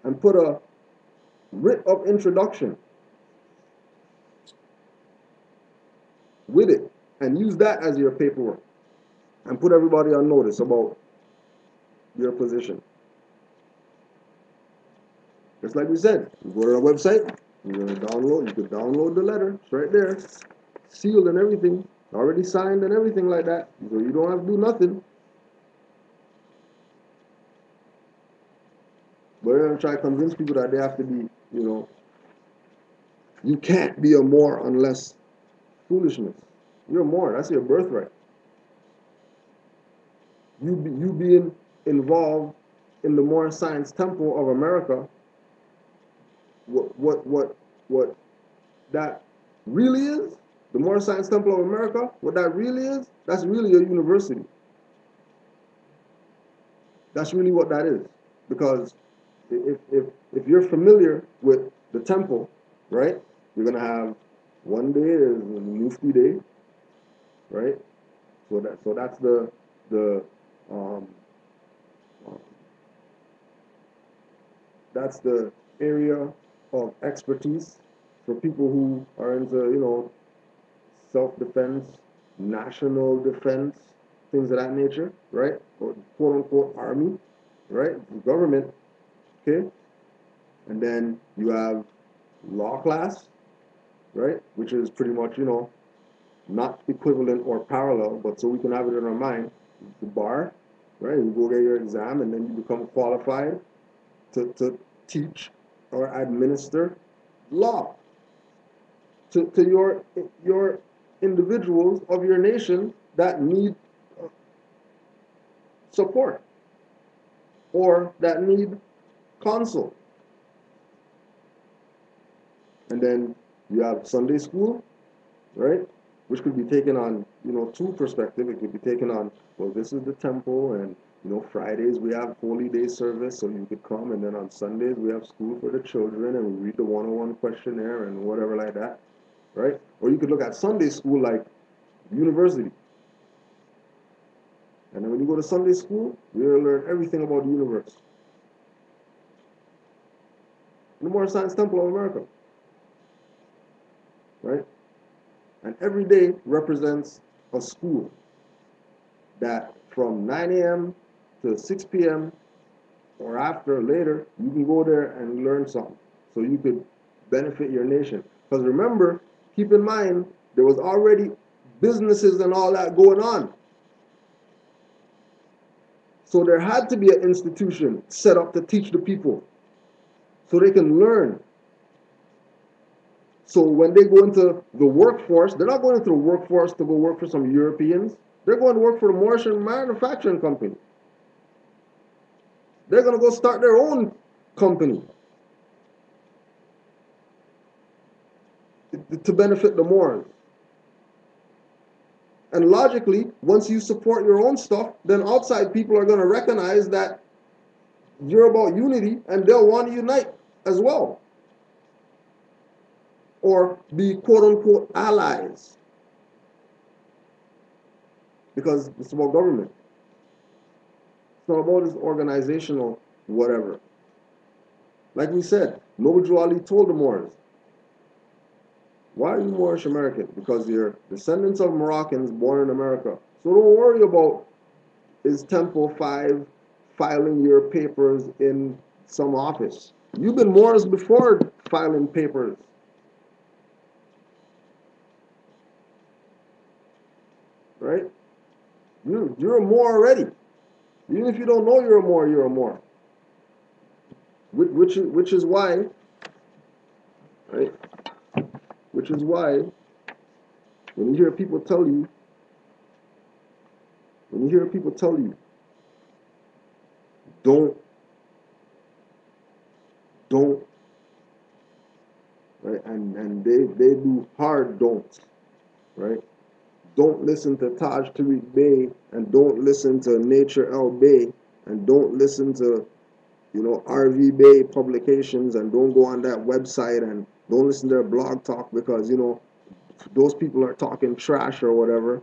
and put a writ of introduction with it, and use that as your paperwork, and put everybody on notice about your position. Just like we said, you go to our website, you're going to download, you could download the letter, it's right there, sealed and everything, already signed and everything like that, so you don't have to do nothing. But we're going to try to convince people that they have to be, you can't be a Moor unless foolishness. You're a Moor, that's your birthright. You being involved in the Moorish Science Temple of America, what that really is, The Moorish Science Temple of America, what that really is, that's really a university. That's really what that is. Because if you're familiar with the temple, right, you're going to have one day is Mufti Day, right? So that's the um, that's the area of expertise for people who are into, self-defense, national defense, things of that nature, right? Or quote unquote army, right? The government, okay? And then you have law class, right? Which is pretty much, not equivalent or parallel, but so we can have it in our mind. The bar, right? You go get your exam and then you become qualified to teach or administer law to your individuals of your nation that need support or that need counsel. And then you have Sunday school, right? Which could be taken on, two perspectives. It could be taken on, well, this is the temple, and Fridays we have holy day service, so you could come, and then on Sundays we have school for the children, and we read the 101 questionnaire and whatever like that, right? Or you could look at Sunday school like university. And then when you go to Sunday school, you'll learn everything about the universe. The Moorish Science Temple of America, right? And every day represents a school that from 9 a.m. to 6 p.m. or after, later, you can go there and learn something so you could benefit your nation. Because remember, keep in mind, there was already businesses and all that going on. So there had to be an institution set up to teach the people so they can learn. So when they go into the workforce, they're not going into the workforce to go work for some Europeans. They're going to work for the Moorish manufacturing company. They're going to go start their own company to benefit the Moors. And logically, once you support your own stuff, then outside people are going to recognize that you're about unity and they'll want to unite as well. Or be quote unquote allies. Because it's about government. It's not about this organizational whatever. Like we said, Noble Drew Ali told the Moors, why are you Moorish American? Because you're descendants of Moroccans born in America. So don't worry about is Temple 5 filing your papers in some office. You've been Moors before filing papers. Right? You're a Moor already. Even if you don't know you're a Moor, you're a Moor. Which is why, right? Which is why, when you hear people tell you, don't, right? And they do hard don'ts, right? Don't listen to Taj Tariq Bey, and don't listen to Nature El Bey, and don't listen to, RV Bay publications, and don't go on that website, and don't listen to their blog talk because, those people are talking trash or whatever.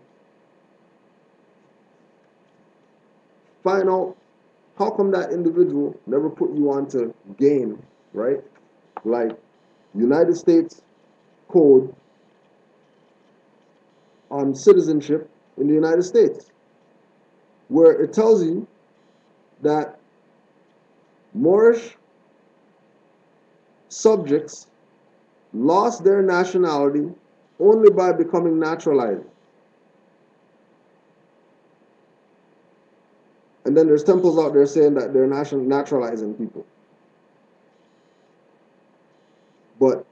Find out how come that individual never put you on to game, right? Like United States Code on citizenship in the United States, where it tells you that Moorish subjects lost their nationality only by becoming naturalized. And then there's temples out there saying that they're naturalizing people. But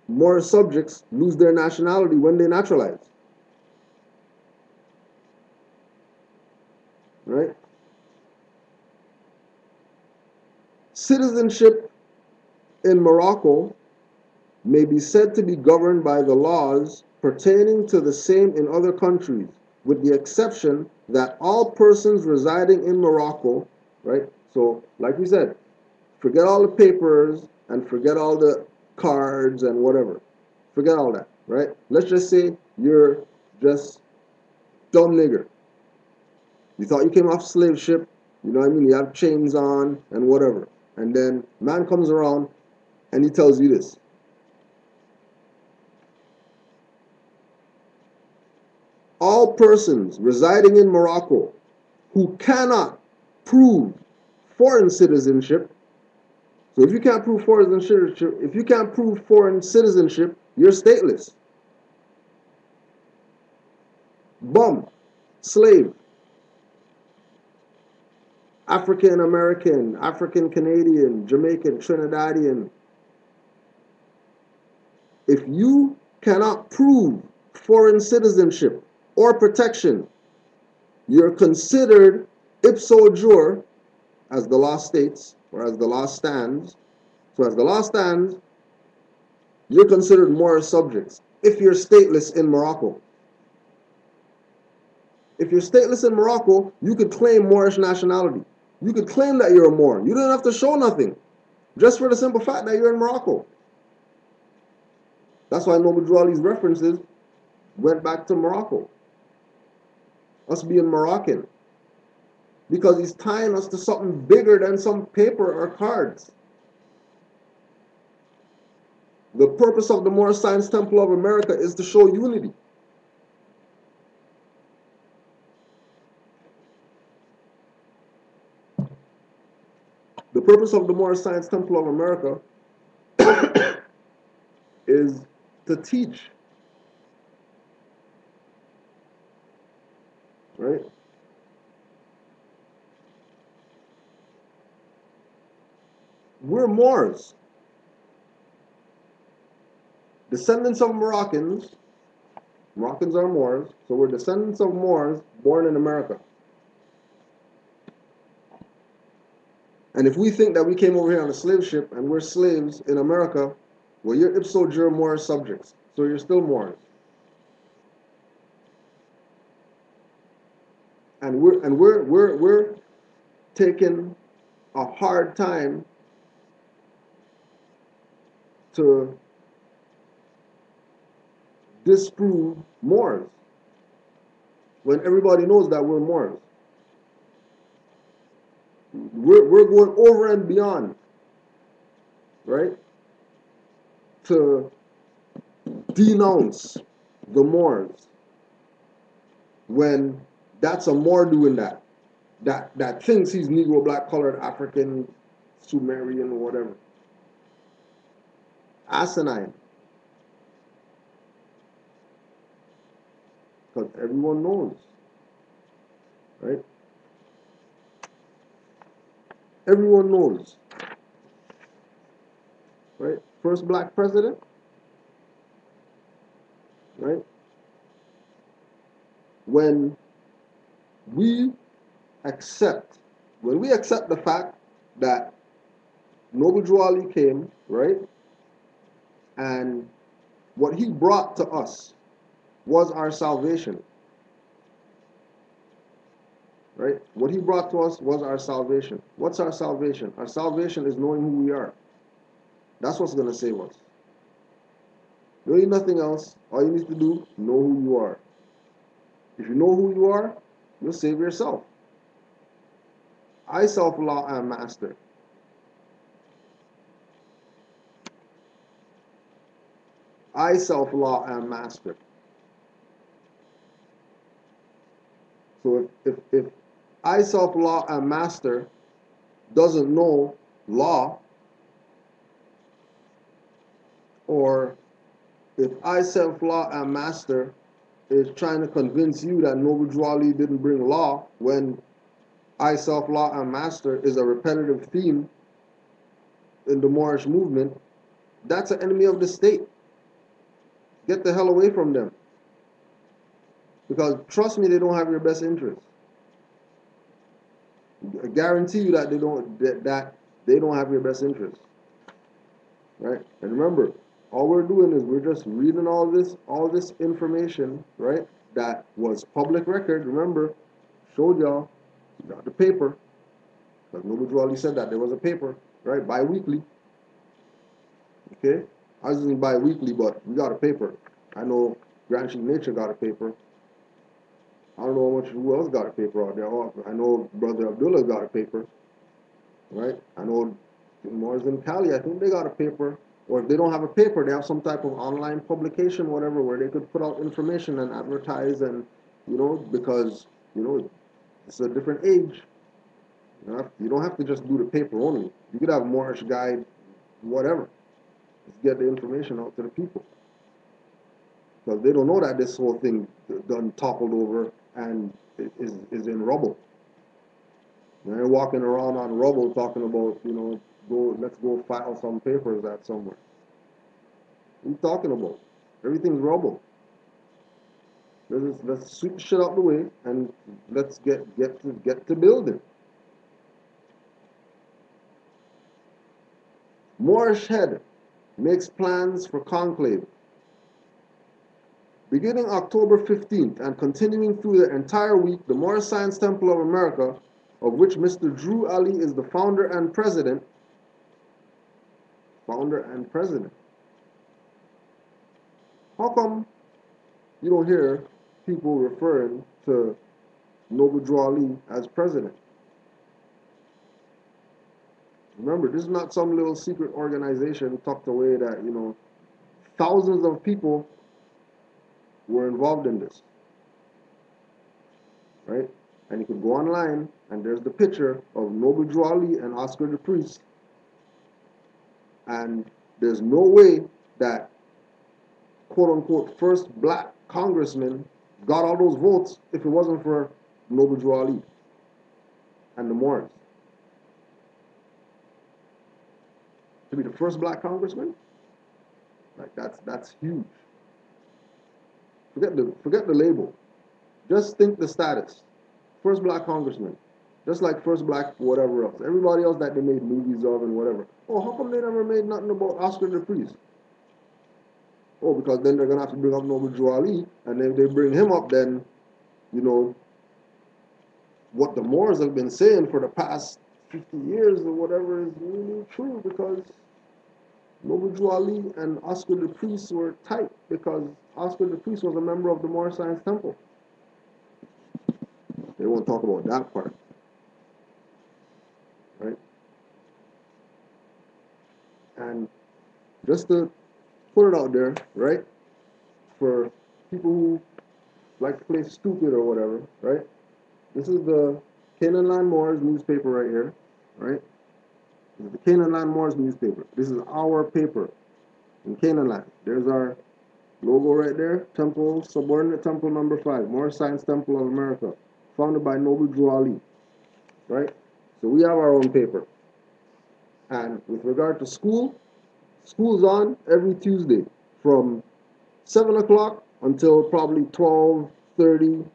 Moorish subjects lose their nationality when they naturalize. Right? Citizenship in Morocco may be said to be governed by the laws pertaining to the same in other countries, with the exception that all persons residing in Morocco, right? So, like we said, forget all the papers and forget all the cards and whatever. Forget all that, right? Let's just say you're just dumb nigger. You thought you came off slave ship, you know what I mean? You have chains on and whatever. And then man comes around and he tells you this. All persons residing in Morocco who cannot prove foreign citizenship. So if you can't prove foreign citizenship, you're stateless. Bum, slave, African American, African Canadian, Jamaican, Trinidadian. If you cannot prove foreign citizenship or protection, you're considered ipso jure, as the law states, or as the law stands. So as the law stands, you're considered Moorish subjects if you're stateless in Morocco. If you're stateless in Morocco, you could claim Moorish nationality. You could claim that you're a Moor. You don't have to show nothing, just for the simple fact that you're in Morocco. That's why Noble Drew Ali's references went back to Morocco, us being Moroccan, because he's tying us to something bigger than some paper or cards. The purpose of the Moorish Science Temple of America is to show unity. The purpose of the Moorish Science Temple of America is to teach, right? We're Moors, descendants of Moroccans. Moroccans are Moors, so we're descendants of Moors born in America. And if we think that we came over here on a slave ship and we're slaves in America, well, you're ipso jure Moorish subjects, so you're still Moors. And we're taking a hard time to disprove Moors when everybody knows that we're Moors. We're going over and beyond, right, to denounce the Moors when that's a Moor doing that thinks he's Negro, black, colored, African, Sumerian, or whatever. Asinine. Because everyone knows, right? Everyone knows, right? First black president, right? When we accept the fact that Noble Drew Ali came, right? And what he brought to us was our salvation. Right? What he brought to us was our salvation. What's our salvation? Our salvation is knowing who we are. That's what's going to save us. You don't need nothing else. All you need to do, know who you are. If you know who you are, you'll save yourself. I self-law am master. I self-law am master. So if I self-law am master doesn't know law, or if I self-law am master is trying to convince you that Noble Drew Ali didn't bring law, when I self-law am master is a repetitive theme in the Moorish movement, that's an enemy of the state. Get the hell away from them. Because trust me, they don't have your best interest. I guarantee you that they don't have your best interest. Right? And remember, All we're doing is we're just reading all this information, right? That was public record. Remember, showed y'all, got the paper. Because Noble Ali said that there was a paper, right? Bi-weekly. Okay? I was using bi-weekly, but we got a paper. I know Grand Sheet Nature got a paper. I don't know who else got a paper out there. I know Brother Abdullah got a paper, right? I know Mars in Cali, I think they got a paper. Or if they don't have a paper, they have some type of online publication, whatever, where they could put out information and advertise and, because, it's a different age. You don't have to just do the paper only. You could have Moorish guide, whatever. Just get the information out to the people. Because they don't know that this whole thing done toppled over and is in rubble. And they're walking around on rubble talking about, let's go file some papers at somewhere. What are you talking about? Everything's rubble. Let's sweep shit out the way and let's get to building. Moorish head makes plans for conclave. Beginning October 15th and continuing through the entire week, the Moorish Science Temple of America, of which Mr. Drew Ali is the founder and president. How come you don't hear people referring to Noble Drew Ali as president? Remember, this is not some little secret organization tucked away that, thousands of people were involved in this, right? And you could go online, and there's the picture of Noble Drew Ali and Oscar the Priest, and there's no way that quote-unquote first black congressman got all those votes if it wasn't for Noble Drew Ali and the Moors. To be the first black congressman, like that's huge. Forget the label. Just think the status. First black congressman. Just like first black whatever else. Everybody else that they made movies of and whatever. Oh, how come they never made nothing about Oscar the Priest? Oh, because then they're gonna have to bring up Noble Drew Ali, and if they bring him up, then what the Moors have been saying for the past 50 years or whatever is really true, because Noble Drew Ali and Oscar the Priest were tight, because Oscar the Priest was a member of the Moorish Science Temple. They won't talk about that part, right? And just to put it out there, right, for people who like to play stupid or whatever, right? This is the Canaanland Moors newspaper right here, right? This is the Canaanland Moors newspaper. This is our paper in Canaanland. There's our logo right there. Temple, subordinate temple number 5, Moorish Science Temple of America, founded by Noble Drew Ali, right? So we have our own paper. And with regard to school's on every Tuesday from 7 o'clock until probably 12:30,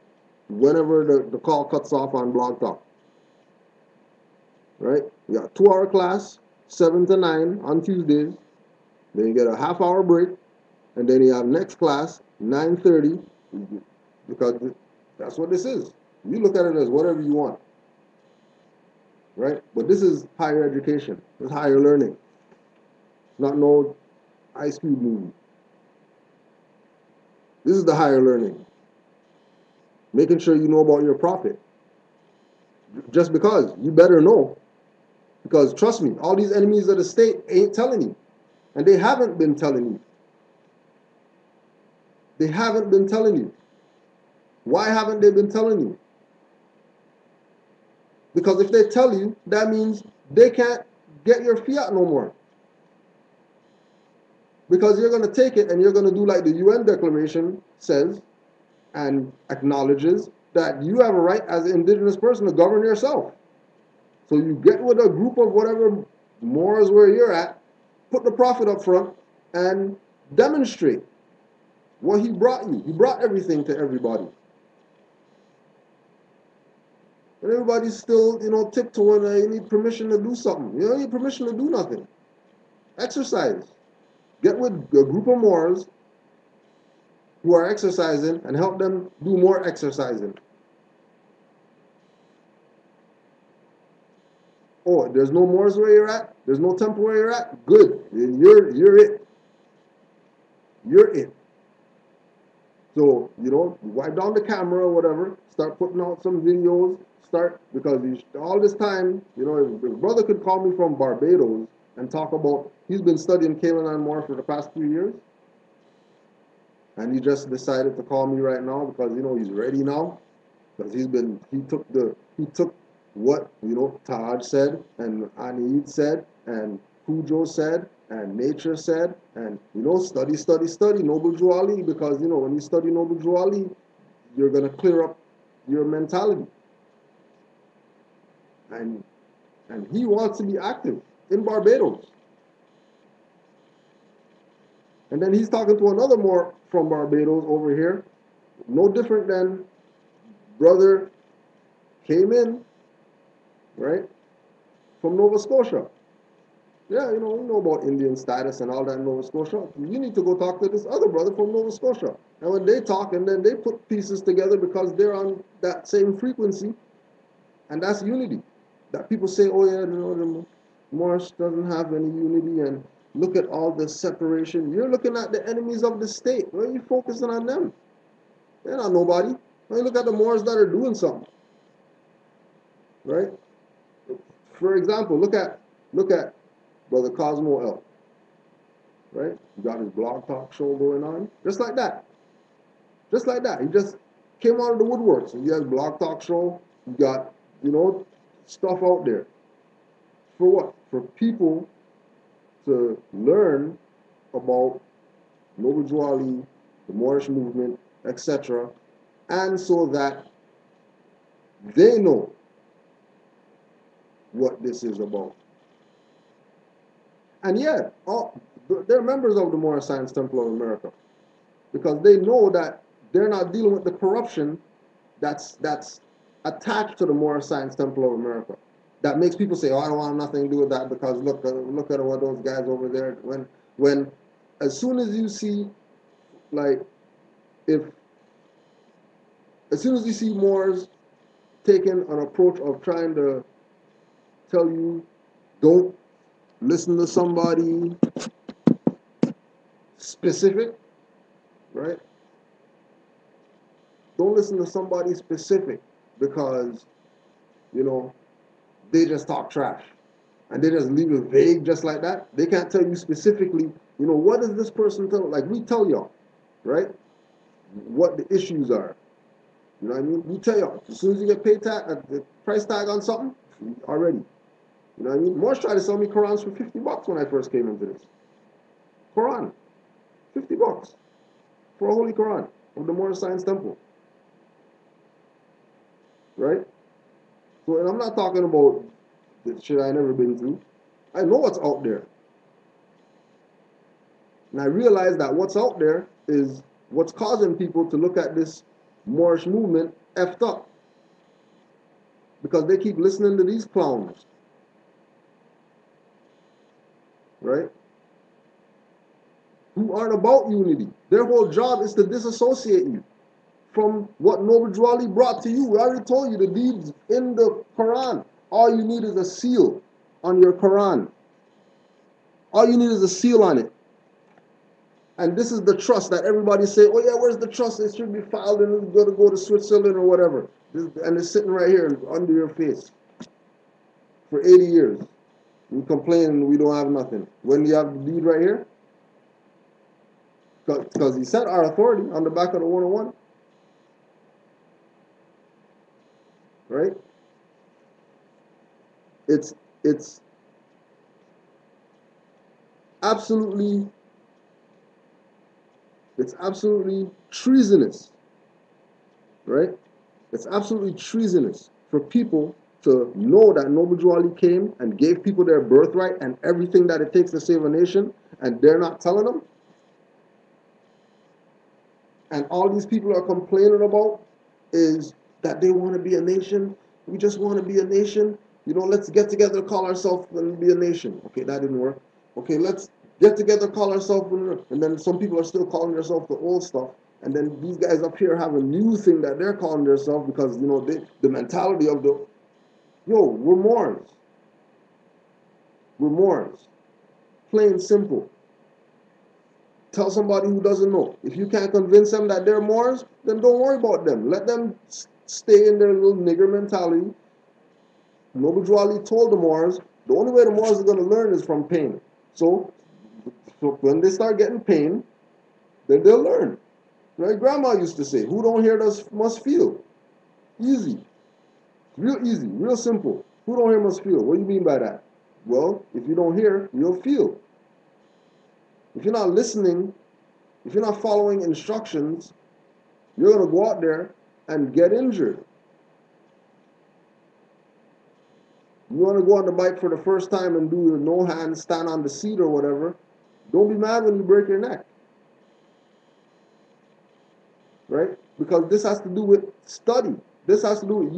whenever the call cuts off on Blog Talk. Right? We got a 2-hour class, 7 to 9 on Tuesdays. Then you get a half-hour break, and then you have next class, 9:30, because that's what this is. You look at it as whatever you want. Right? But this is higher education. This is higher learning. Not no Ice Cube movie. This is the higher learning. Making sure you know about your prophet. Just because. You better know. Because trust me, all these enemies of the state ain't telling you. And they haven't been telling you. They haven't been telling you. Why haven't they been telling you? Because if they tell you, that means they can't get your fiat no more. Because you're going to take it and you're going to do like the UN Declaration says and acknowledges, that you have a right as an indigenous person to govern yourself. So you get with a group of whatever Moors where you're at, put the prophet up front, and demonstrate what he brought you. He brought everything to everybody. And everybody's still, tiptoeing. You need permission to do something. You don't need permission to do nothing. Exercise. Get with a group of Moors who are exercising and help them do more exercising. Oh, there's no Moors where you're at? There's no temple where you're at? Good. You're it. You're it. So, wipe down the camera or whatever, start putting out some videos, because all this time, if brother could call me from Barbados and talk about, he's been studying Canaanland more for the past 3 years, and he just decided to call me right now because, he's ready now, because he took what, Taj said, and Anid said, and Cujo said, and nature said, and study Noble Drew Ali, because when you study Noble Drew Ali, you're gonna clear up your mentality. And he wants to be active in Barbados. And then he's talking to another more from Barbados over here, no different than brother came in, right, from Nova Scotia. Yeah, you know about Indian status and all that in Nova Scotia. You need to go talk to this other brother from Nova Scotia. And when they talk, and then they put pieces together because they're on that same frequency, and that's unity. That people say, oh yeah, the Moorish doesn't have any unity, and look at all the separation. You're looking at the enemies of the state. Why are you focusing on them? They're not nobody. Why you look at the Moors that are doing something, right? For example, look at Brother Cosmo L, right? He got his blog talk show going on, just like that. Just like that. He just came out of the woodworks. So he has blog talk show. He got, stuff out there. For what? For people to learn about Noble Drew Ali, the Moorish movement, etc., and so that they know what this is about. And yet, they're members of the Moorish Science Temple of America, because they know that they're not dealing with the corruption that's attached to the Moorish Science Temple of America. That makes people say, "Oh, I don't want nothing to do with that because look at what those guys over there." When as soon as you see, like, as soon as you see Moors taking an approach of trying to tell you, don't listen to somebody specific, right? Don't listen to somebody specific because, they just talk trash. And they just leave it vague just like that. They can't tell you specifically, what does this person tell? Like we tell y'all, right? What the issues are. You know what I mean? We tell y'all. As soon as you get the price tag on something, already. You know what I mean? Moors tried to sell me Qurans for $50 when I first came into this. Quran. $50 for a holy Quran of the Moorish Science Temple. Right? So, and I'm not talking about the shit I never been through. I know what's out there. And I realize that what's out there is what's causing people to look at this Moorish movement effed up. Because they keep listening to these clowns. Right? Who aren't about unity. Their whole job is to disassociate you from what Noble Drew Ali brought to you. We already told you the deeds in the Quran. All you need is a seal on your Quran. All you need is a seal on it. And this is the trust that everybody say, oh yeah, where's the trust? It should be filed and it's going to go to Switzerland or whatever. And it's sitting right here under your face for 80 years. We complain we don't have nothing. When you have the deed right here, because he said our authority on the back of the 101. Right? It's absolutely treasonous, right? It's absolutely treasonous for people to know that Noble Drew Ali came and gave people their birthright and everything that it takes to save a nation, and they're not telling them. And all these people are complaining about is that they want to be a nation. We just want to be a nation. Let's get together, call ourselves and be a nation. Okay, that didn't work. Okay, let's get together, call ourselves, and then some people are still calling themselves the old stuff. And then these guys up here have a new thing that they're calling themselves because, the mentality of we're Moors. We're Moors. Plain simple. Tell somebody who doesn't know. If you can't convince them that they're Moors, then don't worry about them. Let them stay in their little nigger mentality. Noble Ali told the Moors, the only way the Moors are going to learn is from pain. So when they start getting pain, then they'll learn. Right? Grandma used to say, who don't hear must feel. Easy. Real easy. Real simple. Who don't hear must feel. What do you mean by that? Well, if you don't hear, you'll feel. If you're not listening, if you're not following instructions, you're going to go out there and get injured. You want to go on the bike for the first time and do the no hands, stand on the seat or whatever, don't be mad when you break your neck. Right? Because this has to do with study. This has to do with